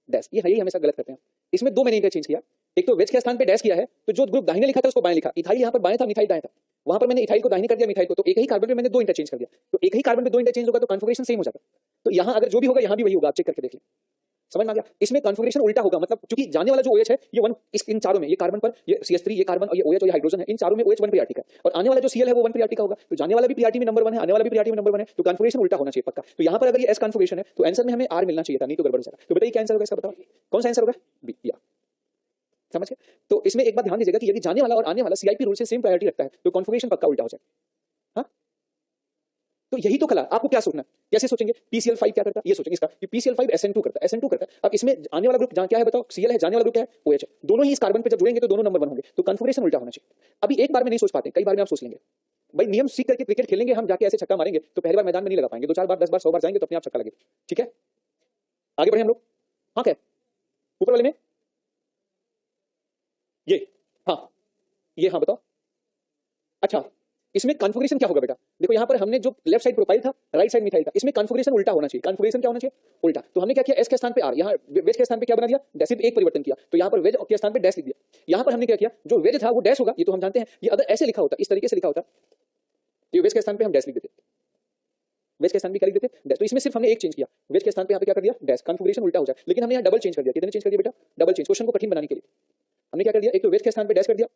डैश, ये यही हमेशा गलत करते हैं। इसमें दो मैंने इंटरचेंज किया, एक तो वेज के स्थान पे डैश किया है, तो जो ग्रुप दाहिने लिखा था उसको बाएं लिखा, इथाइल यहाँ पर बाएं था, मिथाइल दाएं था, वहां पर मैंने इथाइल को दाहिने कर दिया, मिथाइल को, तो एक ही कार्बन पे मैंने दो इंटरचेंज कर दिया, तो एक ही कार्बन पे दो इंटरचेंज होगा तो कन्फिगरेशन सेम हो जाएगा। तो यहाँ अगर जो भी होगा यहाँ भी वही होगा, आप चेक करके देखिए, समझ में आ गया? इसमें कन्फिगरेशन उल्टा होगा, मतलब क्योंकि जाने वाला जो OH है ये 1, इन चारों में, ये कार्बन पर ये CH3, ये कार्बन और ये OH और ये हाइड्रोजन है, इन चारों में OH 1 प्रियार्टी का है, और आने वाला जो Cl है वो 1 प्रियार्टी का होगा, तो जाने वाला भी प्रियार्टी में नंबर 1 है, आने वाला भी प्रियार्टी में नंबर 1 है, तो कन्फिगरेशन उल्टा होना चाहिए पक्का। तो यहाँ पर अगर ये S कन्फिगरेशन है तो आंसर में हमें R मिलना चाहिए था, नहीं तो गड़बड़ हो जाएगा। तो बताइए क्या आंसर होगा इसका? बताओ कौन सा आंसर होगा? बी, या समझ गए? तो इसमें एक बात ध्यान दीजिएगा कि यदि जाने वाला और आने वाला CIP रूल से सेम प्रायोरिटी रखता है तो कन्फिगरेशन पक्का उल्टा हो जाएगा। हाँ, तो यही तो कला, आपको क्या सोचना, कैसे सोचेंगे? PCl5 क्या करता है, ये सोचेंगे इसका कि PCl5 SN2 करता है, SN2 करता है। अब इसमें आने वाला ग्रुप जहां क्या है बताओ? Cl है, जाने वाला ग्रुप क्या है? OH है, दोनों ही इस कार्बन पे जब जुड़ेंगे तो दोनों नंबर 1 होंगे, तो कन्फिगरेशन उल्टा होना चाहिए। अभी एक बार में नहीं सोच पाते, कई बार में आप सोच लेंगे। भाई नियम सीख करके क्रिकेट खेलेंगे हम, जाके ऐसे छक्का मारेंगे तो पहली बार मैदान में नहीं लगा पाएंगे, 2-4 बार 10 बार 100 बार जाएंगे तो अपने आप छक्का लगेगा, ठीक है। आगे बढ़े हम लोग। हाँ क्या ऊपर वाले में ये, हाँ ये, हाँ बताओ। अच्छा इसमें कन्फिगरेशन क्या होगा बेटा? देखो यहाँ पर हमने जो लेफ्ट साइड प्रोफाइल था, राइट साइड मिथाइल था, इसमें कन्फिगरेशन उल्टा होना चाहिए। कन्फिगरेशन क्या होना चाहिए? उल्टा। तो हमने क्या किया? S के स्थान पे R, यहाँ वेज के स्थान पे क्या बना दिया? डैश, सिर्फ एक परिवर्तन किया, तो यहाँ पर वेज के स्थान पे डैश लिख दिया। यहाँ पर हमने क्या किया? जो वेज था वो डैश होगा, ये तो हम जानते हैं। ये अगर ऐसे लिखा होता, इस तरीके से लिखा होता, ये वेज के स्थान पे हम डैश लिख देते, वेज के स्थान पे क्या लिख देते? डैश। तो इसमें सिर्फ हमने एक चेंज किया, वेज के स्थान पे यहाँ पे क्या कर दिया? डैश। कन्फिगरेशन उल्टा हो जाए, लेकिन हमने यहाँ डबल चेंज कर दिया। कितने चेंज कर दिया बेटा? Double change. क्वेश्चन को कठिन बनाने के लिए हमने क्या कर दिया? एक तो वेज के स्थान पे डैश कर दिया,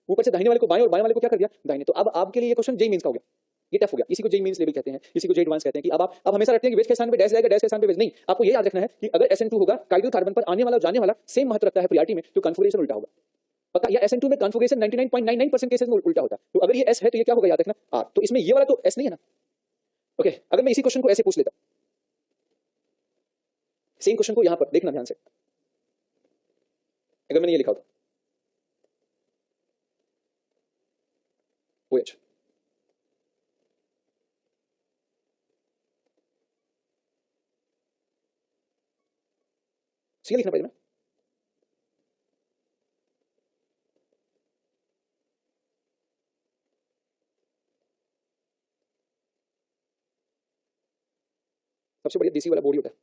ऊपर से दाहिने वाले को बाएं और बाएं वाले को क्या कर दिया? दाहिने। तो अब आपके लिए ये क्वेश्चन जेई मींस का हो गया, ये टफ हो गया। इसी को जेई मींस लेवल कहते हैं, इसी को जेई एडवांस कहते हैं कि अब हमेशा रखते हैं कि वेज के स्थान पे डैश जाएगा, डैश के स्थान पे वेज नहीं। आपको ये याद रखना है कि अगर SN2 होगा, काइडल कार्बन पर आने वाला और जाने वाला सेम महत्व रखता है प्रियॉरिटी में, तो कन्फिगरेशन उल्टा होगा। पक्का। या SN2 में कॉन्फ़िगरेशन 99.99% केसेस में उल्टा होता है। तो अगर ये S है तो ये क्या होगा याद रखना R। तो इसमें ये वाला तो S नहीं है ना। ओके, अगर मैं इसी क्वेश्चन को ऐसे पूछ लेता हूं, सेम क्वेश्चन को यहां पर देखना ध्यान से, अगर मैंने ये लिखा होता OH, सीधा लिखना पड़ेगा ना। सबसे बढ़िया देसी वाला बोर्ड ही होता है।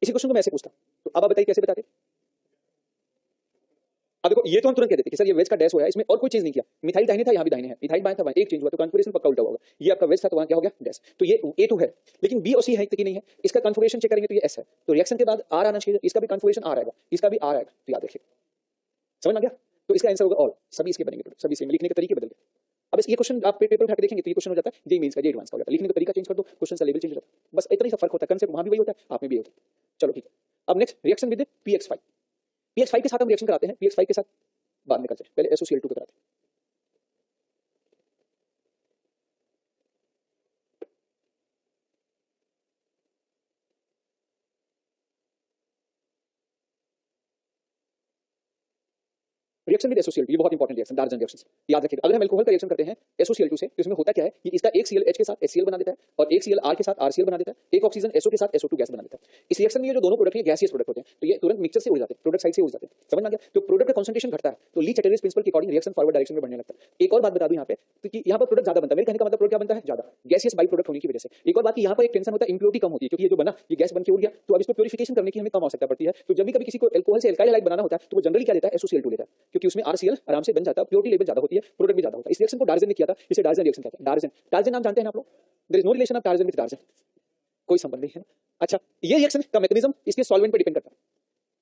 इसी क्वेश्चन को मैं ऐसे पूछता, तो अब आप बताइए कैसे बताते। अब देखो ये तो हम तुरंत कह देते कि सर ये वेज का डैश हुआ है, इसमें और कोई चीज नहीं किया, मिथाइल दाहिने था, यहाँ भी दाहिने है, मिथाइल बाएं था, वहां एक चेंज हुआ, तो कॉन्फ़िगरेशन पक्का उल्टा होगा। ये आपका वेज था तो वहां क्या हो गया डैश। तो ये A2 है, लेकिन B और C है कि नहीं है, इसका कॉन्फ़िगरेशन चेक करेंगे तो ये S है, तो रिएक्शन के बाद R आना चाहिए, इसका भी कॉन्फ़िगरेशन R आएगा, इसका भी R आएगा, तो याद रखिए। समझ में आ गया। तो इसका आंसर होगा ऑल, सभी इसके बनेंगे, सभी सेम। लिखने के तरीके बदल गए। अब इस ये क्वेश्चन आप पेपर उठा के देखेंगे तो ये क्वेश्चन हो जाता है जे मींस का, जे एडवांस का हो जाता है। लिखने का तरीका चेंज कर दो, क्वेश्चन का लेवल चेंज हो जाता है, बस इतना ही सा फर्क होता है। कंसेप्ट वहां भी वही होता है, आप में भी होता है। चलो ठीक है। अब next reaction with PX5। PX5 के साथ हम रिएक्शन कराते हैं, PX5 के साथ बाद में करते हैं, पहले SOCl2 पे कराते हैं। रिएक्शन विद SOCl2 ये बहुत इंपॉर्टेंट रिएक्शन, डार्जन रिएक्शन याद रखिएगा। अगर हम अल्कोहल का रिएक्शन करते हैं SOCl2 से, तो इसमें होता क्या है कि इसका एक ClH के साथ HCl बना देता है और एक Cl R के साथ RCl बना देता है, एक ऑक्सीजन SO के साथ SO2 गैस बना देता है। इस रिएक्शन में ये जो दोनों प्रोडक्ट हैं गैसियस प्रोडक्ट होते हैं, तो ये तुरंत मिक्सचर से उड़ जाते हैं, प्रोडक्ट साइड से उड़ जाते हैं। समझ में आ गया। तो प्रोडक्ट का कंसंट्रेशन घटता है तो ली चैटर्जीज प्रिंसिपल के अकॉर्डिंग रिएक्शन फॉरवर्ड डायरेक्शन में बढ़ने लगता है। एक और बात बता दूं यहाँ पे, क्योंकि यहाँ पर प्रोडक्ट ज्यादा बनता है, मेरे कहने का मतलब प्रोडक्ट क्या बनता है ज्यादा, गैसियस बाई प्रोडक्ट होने की वजह से। एक और बात की यहाँ पर एक टेंशन होता है, इंप्योरिटी कम होती है, क्योंकि ये जो बना ये गैस बन के उड़ गया, तो अब इसको प्योरिफिकेशन करने की हमें कम आवश्यकता पड़ती है। तो जब भी कभी किसी को अल्कोहल से एल्काइल हैलाइड बनाना होता है तो वो जनरली क्या लेता है SOCl2 लेता है, क्योंकि उसमें RCl आराम से बन जाता है, प्योरिटी लेवल ज्यादा होती है, प्रोडक्ट भी ज्यादा होता है। इस रिएक्शन को डार्जन ने किया था, इसे डार्जन रिएक्शन कहते हैं। डार्जन, डार्जन नाम जानते हैं आप लोग। There is no relation of Darzens with Darzens, कोई संबंध नहीं है। अच्छा, ये रिएक्शन का मैकेनिज्म इसके सॉल्वेंट पर डिपेंड करता है।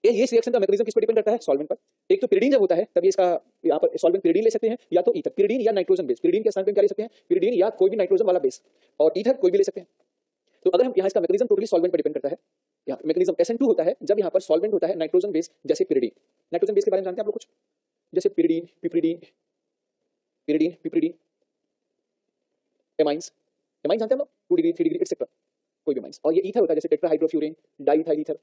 ये रिएक्शन का मैकेनिज्म किस पर डिपेंड करता है, सॉल्वेंट पर। एक तो पिरिडीन जब होता है तब इसका यहाँ पर सॉल्वेंट पिरिडीन ले सकते हैं, या तो ईथर, पिरिडीन या नाइट्रोजन बेस। पिरिडीन के स्थान पर क्या ले सकते हैं, पिरिडीन या कोई भी नाइट्रोजन वाला बेस, और ईथर कोई भी ले सकते हैं। तो अगर हम यहाँ इसका मैकेनिज्म टोटली सॉल्वेंट पर डिपेंड करता है। यहाँ मैकेनिज्म SN2 होता है जब यहाँ पर सॉल्वेंट होता है नाइट्रोजन बेस, जैसे पिरिडीन। नाइट्रोजन बेस के बारे में जानते हैं आप लोग कुछ, जैसे पिरिडीन, पिप्रिडीन, पिरिडीन, पिप्रिडीन, एमाइंस, एमाइंस जानते हैं हम लोग, 2 डिग्री 3 डिग्री एक्सेट्रा, कोई भी एमाइंस। और ये ईथर होता है जैसे टेट्राहाइड्रोफ्यूरेन, डाइइथाइल ईथर।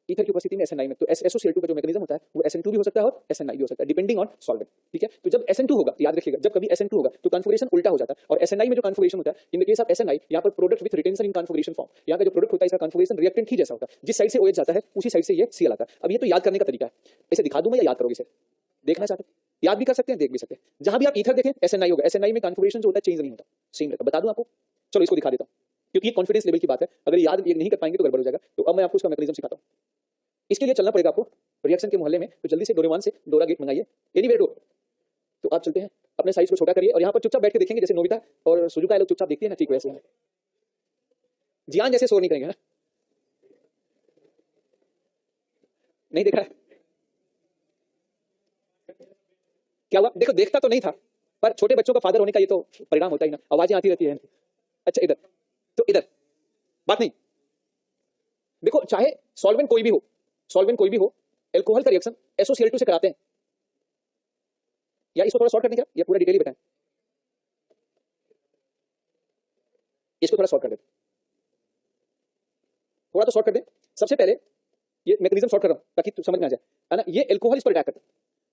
ईथर की उपस्थिति में SN9 में, तो SOCl2 का जो मैकेनिज्म होता है वो SN2 भी हो सकता है और SN9 भी हो सकता है, डिपेंडिंग ऑन सॉल्वेंट। ठीक है। तो जब SN2 होगा, याद रखिएगा, जब कभी SN2 होगा तो कॉन्फ़िगरेशन उल्टा हो जाता है, और SN9 में जो कॉन्फ़िगरेशन होता है, in the case of SN9 यहाँ पर product with retention in configuration form, यहाँ का जो प्रोडक्ट होता है इसका कॉन्फ़िगरेशन रिएक्टेंट ही जैसा होता है, जिस साइड से OH जाता है उसी साइड से ये Cl आता है। अब ये तो याद करने का तरीका है, इसे दिखा दूं मैं या याद करोगे, इसे देखना चाहते हैं, याद भी कर सकते हैं, देख भी सकते हैं। जहां भी आप ईथर देखें SN9 होगा, SN9 में कॉन्फ़िगरेशन जो होता है चेंज नहीं होता, सेम रहता है। बता दूं आपको, चलो इसको दिखा देता हूं, क्योंकि ये कॉन्फिडेंस लेवल की बात है, अगर याद ये नहीं कर पाएंगे तो गड़बड़ हो जाएगा। तो अब मैं आपको इसका मैकेनिज्म सिखाता हूं। इसके लिए चलना पड़ेगा आपको रिएक्शन के मोहल्ले में, तो जल्दी से डोरेमोन से डोरा गेट मंगाइए, एनीवेयर डोर। तो आप चलते हैं, अपने साइज को छोटा करिए और यहाँ पर चुपचाप बैठ के देखेंगे, जैसे नोबिता और सुजुका लोग चुपचाप देखते हैं ना, ठीक वैसे जियान जैसे शोर नहीं करेंगे ना। नहीं देखा है क्या हुआ, देखो देखता तो नहीं था, पर छोटे बच्चों का फादर होने का ये तो परिणाम होता ही ना, आवाजें आती रहती है। अच्छा इधर, तो इधर बात नहीं, देखो चाहे सॉल्वेंट कोई भी हो, सॉल्वेंट कोई भी हो, अल्कोहल का रिएक्शन SOCl2 से कराते हैं, या इसको थोड़ा शॉर्ट करने का, ये पूरा डिटेल ही बताएं, इसको थोड़ा शॉर्ट कर दे, थोड़ा तो शॉर्ट कर दे। सबसे पहले ये मैकेनिज्म शॉर्ट कर रहा हूं ताकि तू समझ में आ जाए, है ना। ये अल्कोहल इस पर अटैक करता है,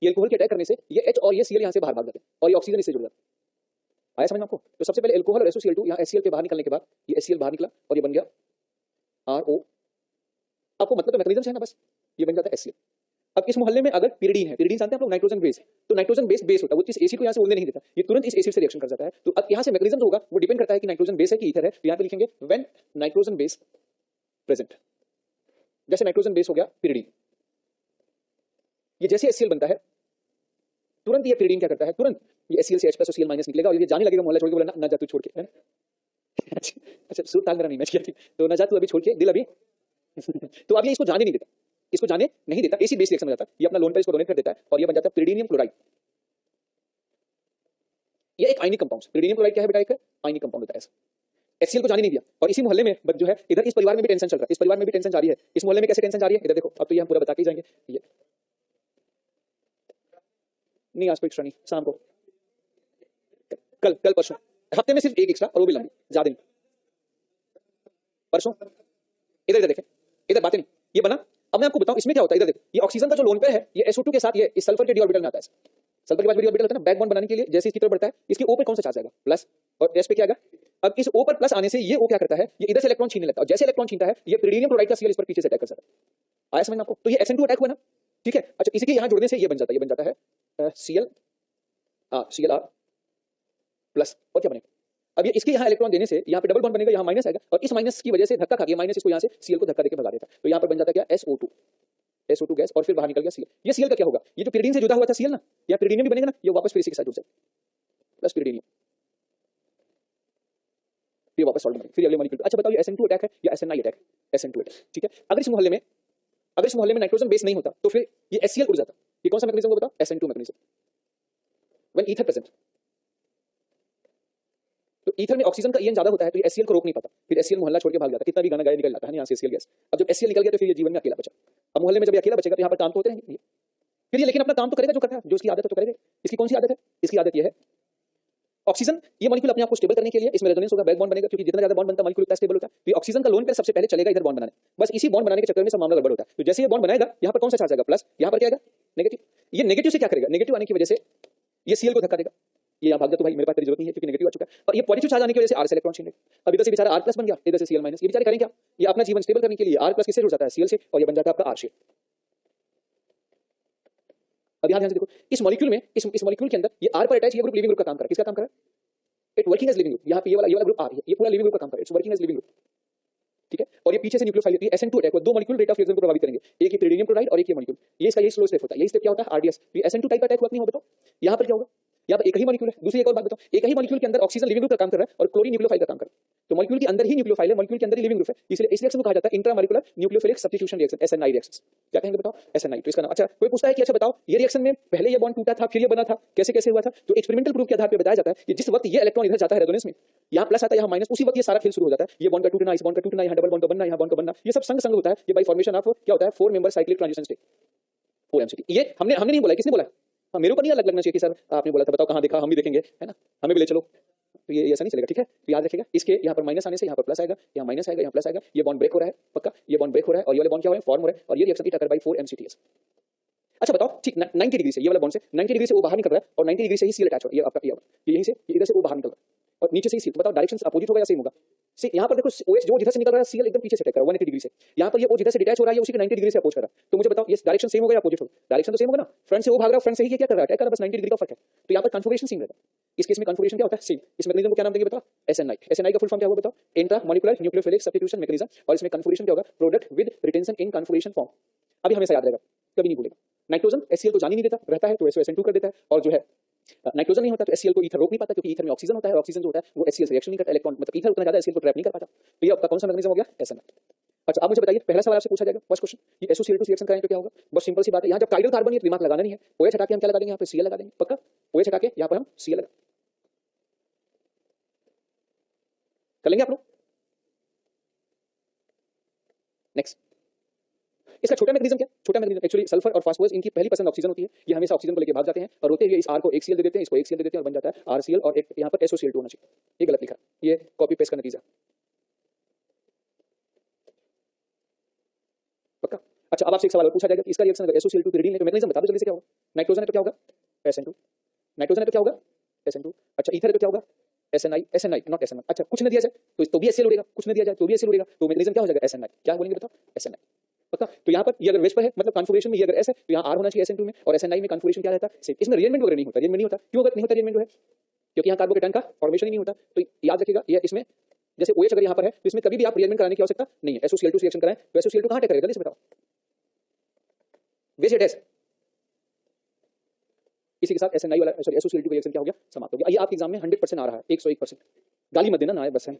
ये अल्कोहल के अटैक करने से ये H और ये Cl यहां से बाहर भाग जाते हैं और ये ऑक्सीजन इससे जुड़ जाता है। आया समझ में आपको। तो सबसे पहले अल्कोहल और SOCl2, यहाँ HCl के बाहर निकलने के बाद ये HCl बाहर निकला और ये बन गया RO। आपको मतलब तो मैकेनिज्म है ना, बस ये बन जाता है HCl। अब इस मोहल्ले में अगर पिरिडीन है, पिरिडीन जानते हैं आप लोग, नाइट्रोजन बेस, तो नाइट्रोजन बेस बेस होता है, वो इस एसिड को यहाँ से उड़ने नहीं देता, ये तुरंत इस एसिड से रिएक्शन कर जाता है। तो अब यहाँ से मैकेनिज्म होगा वो डिपेंड करता है कि नाइट्रोजन बेस है कि ईथर है। तो यहाँ पे लिखेंगे व्हेन नाइट्रोजन बेस प्रेजेंट, जैसे नाइट्रोजन बेस हो गया पिरिडीन, ये जैसे HCl बनता है तुरंत ये पिरिडीन क्या करता है, तुरंत ये HCl से H+ और Cl- निकलेगा और ये जाने लगेगा मोहल्ला छोड़ के, बोला ना जा तू छोड़ के, है ना। अच्छा सूर ताल मेरा नहीं मैच किया थी, तो ना जा तू अभी छोड़ के, दिल अभी तो अब ये इसको जाने नहीं देता, इसको जाने नहीं देता, एसिड बेस रिएक्शन हो जाता है, ये अपना लोन पर इसको डोनेट कर देता है और ये बन जाता है पिरिडीनियम क्लोराइड। ये एक आयनिक कंपाउंड, पिरिडीनियम क्लोराइड क्या है बेटा, एक आयनिक कंपाउंड होता है ऐसा। HCl को जाने नहीं दिया, और इसी मोहल्ले में जो है इधर इस परिवार में भी टेंशन चल रहा है, इस परिवार में भी टेंशन जारी है। इस मोहल्ले में कैसे टेंशन जारी है इधर देखो, अब तो ये हम पूरा बता के ही जाएंगे। ये नहीं आज कोई एक्स्ट्रा नहीं, शाम को, कल कल परसों, हफ्ते में सिर्फ एक एक्स्ट्रा, और वो भी लंबी, ज्यादा नहीं। परसों इधर इधर देखें, इधर बातें नहीं, ये बना। अब मैं आपको बताऊं इसमें क्या होता है, इधर देखो, ये ऑक्सीजन का जो लोन पेयर है ये SO2 के साथ ये इस सल्फर के डी ऑर्बिटल में आता है। सल्फर के बाद डी ऑर्बिटल होता है ना, बैक बॉन्ड बनाने के लिए जैसे इसकी तरफ बढ़ता है, इसके O पे कौन सा चार्ज आएगा, प्लस, और S पे क्या आएगा। अब इस O पर प्लस आने से ये O क्या करता है, ये इधर से इलेक्ट्रॉन छीनने लगता है, और जैसे इलेक्ट्रॉन छीनता है ये pyridinium क्लोराइड का Cl इस पर पीछे से अटैक कर जाता है। आया समझ में आपको, तो ये SN2 अटैक हुआ ना, ठीक है। अच्छा इसी के यहाँ जुड़ने से ये बन जाता है, ये बन जाता है Clr प्लस, और क्या बनेगा, अब ये इसके यहाँ इलेक्ट्रॉन देने से यहाँ पे डबल बॉन्ड बनेगा, यहाँ माइनस आएगा, और इस माइनस की वजह से धक्का खा गया माइनस, इसको यहाँ से Cl को धक्का देकर भगा देता है, तो यहाँ पर बन जाता है क्या, SO2 गैस, और फिर बाहर निकल गया Cl। ये Cl का क्या होगा, ये जो pyridine से जुड़ा हुआ था Cl ना, या pyridinium भी बनेगा ना, ये वापस फिर इसी के साथ जुड़ जाएगा, प्लस pyridinium, ये वापस सॉल्ट बनेगा, फिर अगले मॉलिक्यूल। अच्छा बताओ ये SN2 अटैक है या SNI अटैक है, SN2 अटैक, ठीक है। अगर इस मोहल्ले में नाइट्रोजन बेस नहीं होता तो फिर ये HCl उड़ जाता, ये कौन सा मैकेनिज्म बताओ, SN2 mechanism, when ether present, तो ईथर में ऑक्सीजन का ईएन ज्यादा होता है तो ये HCl को रोक नहीं पाता, फिर HCl मोहल्ला छोड़ के भाग जाता है, कितना भी गाना गाया निकल जाता है यहाँ से HCl गैस। अब जब HCl निकल गया तो फिर ये जीवन में अकेला बचा, अब मोहल्ले में जब अकेला बचेगा तो यहाँ पर काम तो होते रहेंगे, फिर ये लेकिन अपना काम तो करेगा जो करता है, जो इसकी आदत है तो करेगा। इसकी कौन सी आदत है, इसकी आदत ये है ऑक्सीजन, ये मॉलिक्यूल अपने आप को स्टेबल करने के लिए इसमें रेजोनेंस होगा, बैक बॉन्ड बनेगा, क्योंकि जितना ज्यादा बॉन्ड बनता है मॉलिक्यूल उतना स्टेबल होता है, तो ऑक्सीजन का लोन पेयर सबसे पहले चलेगा इधर बॉन्ड बनाने, बस इसी बॉन्ड बनाने के चक्कर में सब मामला गड़बड़ होता है। तो जैसे ये बॉन्ड बनाएगा यहाँ पर कौन सा चार्ज आएगा, प्लस, यहाँ पर क्या आएगा, नेगेटिव। ये नेगेटिव से क्या करेगा, नेगेटिव आने की वजह से ये Cl को धक्का देगा, ये यहाँ भाग जा, तो भाई मेरे पास तेरी जरूरत नहीं है क्योंकि नेगेटिव आ चुका है, और ये पॉजिटिव चार्ज आने की वजह से R से इलेक्ट्रॉन छीन लेगा। अब इधर से बेचारा R प्लस बन गया, इधर से Cl माइनस, ये बेचारे करें क्या, ये अपना जीवन स्टेबल करने के लिए R प्लस किससे जुड़ जाता है, Cl से, और ये बन जाता है आपका R शेप। अब यहाँ ध्यान से देखो, इस मॉलिक्यूल में इस मॉलिक्यूल के अंदर ये R पर अटैच ये ग्रुप लिविंग ग्रुप का काम कर रहा है, किसका काम कर रहा है, it working as leaving group, यहाँ पे ये वाला ग्रुप R है, ये पूरा लिविंग ग्रुप का काम कर रहा है, it's working as leaving group, ठीक है। और ये पीछे से न्यूक्लियोफाइल होती है, SN2 अटैक हुआ, दो मॉलिक्यूल रेट ऑफ रिएक्शन को प्रभावित करेंगे, एक ही pyridinium क्लोराइड और एक ये मॉलिक्यूल, ये इसका यही स्लो स्टेप होता है, यही स्टेप क्या होता है, RDS। ये SN2 टाइप का अटैक हुआ नहीं हो, बताओ यहाँ पर क्या होगा, यहाँ पर एक ही मॉलिक्यूल है। दूसरी एक और बात बताओ, एक ही मॉलिक्यूल के अंदर ऑक्सीजन लिविंग ग्रुप का काम कर रहा है और क्लोरीन न्यूक्लियोफाइल का काम कर रहा है, तो मॉलिक्यूल के अंदर ही न्यूक्लियोफाइल है, मॉलिक्यूल के अंदर ही लिविंग ग्रुप है, इसलिए इस रिएक्शन को कहा जाता है intramolecular nucleophilic substitution reaction, SNI reaction. क्या कहेंगे बताओ, SNI, तो इसका नाम। अच्छा कोई पूछता है कि अच्छा बताओ ये रिएक्शन में पहले ये बॉन्ड टूटा था फिर ये बना था, कैसे कैसे हुआ था, तो एक्सपेरिमेंटल प्रूफ के आधार पर बताया जाता है कि जिस वक्त ये इलेक्ट्रॉन इधर जाता है रेजोनेंस में, यहाँ प्लस आता है यहाँ माइनस, उसी वक्त ये सारा खेल शुरू हो जाता है, ये बॉन्ड का टूटना, इस बॉन्ड का टूटना, यहाँ डबल बॉन्ड का बनना, यहाँ बॉन्ड का बनना, ये सब संग संग होता है, ये बाय फॉर्मेशन ऑफ क्या होता है, 4 member cyclic transition state, 4MCT। ये हमने नहीं बोला, किसने बोला, हाँ मेरे ऊपर नहीं अलग लगना चाहिए कि सर आपने बोला था, बताओ कहाँ देखा, हम भी देखेंगे, है ना, हमें भी ले चलो, तो ये ऐसा नहीं चलेगा, ठीक है। तो याद रखिएगा, इसके यहाँ पर माइनस आने से यहाँ पर प्लस आएगा, यहाँ माइनस आएगा, यहाँ प्लस आएगा, ये बॉन्ड ब्रेक हो रहा है पक्का, ये बॉन्ड ब्रेक हो रहा है, और ये वाला बॉन्ड क्या हो रहा है, फॉर्म हो रहा है, और ये reaction it occur by 4MCTS। अच्छा बताओ ठीक 90 डिग्री से, ये वाला बॉन्ड से 90 डिग्री से वो बाहर निकल रहा है, और 90 डिग्री से ही Cl अटैच हो रहा है, ये आपका ये यहीं से इधर से वो बाहर निकल रहा है, और नीचे से ही Cl, तो बताओ डायरेक्शन अपोजिट होगा या सेम होगा। यहाँ पर देखो OH जो जिधर से निकल रहा है Cl एकदम पीछे से अटैक कर रहा है 180 डिग्री से, यहाँ पर ये O जिधर से डिटैच हो रहा है उसी के 90 डिग्री से अपोज कर रहा है, तो मुझे बताओ ये डायरेक्शन सेम होगा या अपोजिट होगा, डायरेक्शन तो सेम होगा ना, फ्रंट से वो भाग रहा है, फ्रंट से ही क्या कर रहा है, अटैक कर रहा है, बस 90 डिग्री का फर्क है, तो यहाँ पर कन्फिगरेशन सेम रहेगा। इस केस में कन्फिगरेशन क्या होता है, सेम। इस मैकेनिज्म को क्या नाम देंगे बताओ, SNI। SNI का फुल फॉर्म क्या होगा बताओ, intra molecular nucleophilic substitution mechanism, और इसमें कन्फिगरेशन क्या होगा, product with retention in configuration form. अभी हमेशा याद रहेगा, कभी नहीं भूलेगा, नाइट्रोजन HCl को जाने नहीं देता, रहता है तो SN2 कर देता है, और जो है नाइट्रोजन नहीं होता तो HCl को ईथर रोक नहीं पाता, क्योंकि ईथर में ऑक्सीजन होता है, ऑक्सीजन जो होता है वो HCl से रिएक्शन नहीं करता, इलेक्ट्रॉन मतलब ईथर उतना ज्यादा HCl को ट्रैप नहीं कर पाता, तो ये आपका कौन सा मैकेनिज्म हो गया, SNI। अच्छा अब मुझे बताइए, पहला सवाल आपसे पूछा जाएगा, फर्स्ट क्वेश्चन, ये SO2 रिएक्शन कराएंगे तो क्या होगा, बहुत सिंपल सी बात है, यहाँ जब काइडल कार्बन है तो दिमाग लगाना नहीं है, OH हटा के हम क्या लगा देंगे, यहाँ पे Cl लगा देंगे, पक्का OH हटा के यहाँ पर हम Cl लगा कर लेंगे आप लोग। नेक्स्ट, इसका छोटा मैकेनिज्म क्या, छोटा मैकेनिज्म एक्चुअली सल्फर और फास्फोरस इनकी पहली पसंद ऑक्सीजन होती है, ये हमेशा ऑक्सीजन को लेके भाग जाते हैं, और होते हुए इस R को एक Cl दे देते हैं, इसको एक Cl दे देते हैं, और बन जाता है RCl, और एक यहाँ पर SOCl2 होना चाहिए, ये गलत लिखा, ये कॉपी पेस्ट का नतीजा पक्का। अच्छा अब आपसे एक सवाल और पूछा जाएगा कि इसका रिएक्शन अगर SOCl2 pyridine है तो मैकेनिज्म बता दो जल्दी से क्या होगा, नाइट्रोजन है तो क्या होगा, SN2, नाइट्रोजन है तो क्या होगा, SN2, अच्छा ईथर है तो क्या होगा, SNI नॉट SNI। अच्छा कुछ न दिया जाए तो भी HCl उड़ेगा, कुछ न दिया जाए तो भी HCl उड़ेगा, तो मैकेनिज्म क्या हो जाएगा, SNI। क्या बोलेंगे बताओ, SNI पक्का। तो यहाँ पर ये अगर वेज पर है मतलब कन्फिगरेशन में ये अगर S है तो यहाँ R होना चाहिए SN2 में, और SNI में कन्फिगरेशन क्या रहता है सेम। इसमें रिएरेंजमेंट वगैरह नहीं होता, रिएरेंजमेंट नहीं होता, क्यों नहीं होता रिएरेंजमेंट है, क्योंकि यहाँ कार्बोकेटायन का फॉर्मेशन ही नहीं होता। तो याद रखिएगा ये इसमें जैसे OH अगर यहाँ पर है तो इसमें कभी भी आप रिएरेंजमेंट कराने की आवश्यकता नहीं है, SOCl2 रिएक्शन कराएं तो SOCl2 कहाँ अटैक करेगा जल्दी से बताओ, बेस एट S, इसी के साथ SNI वाला सॉरी SOCl2 का रिएक्शन क्या हो गया, समाप्त हो गया। ये आपके एग्जाम में 100% आ रहा है, 101%, गाली मत देना ना है बस है।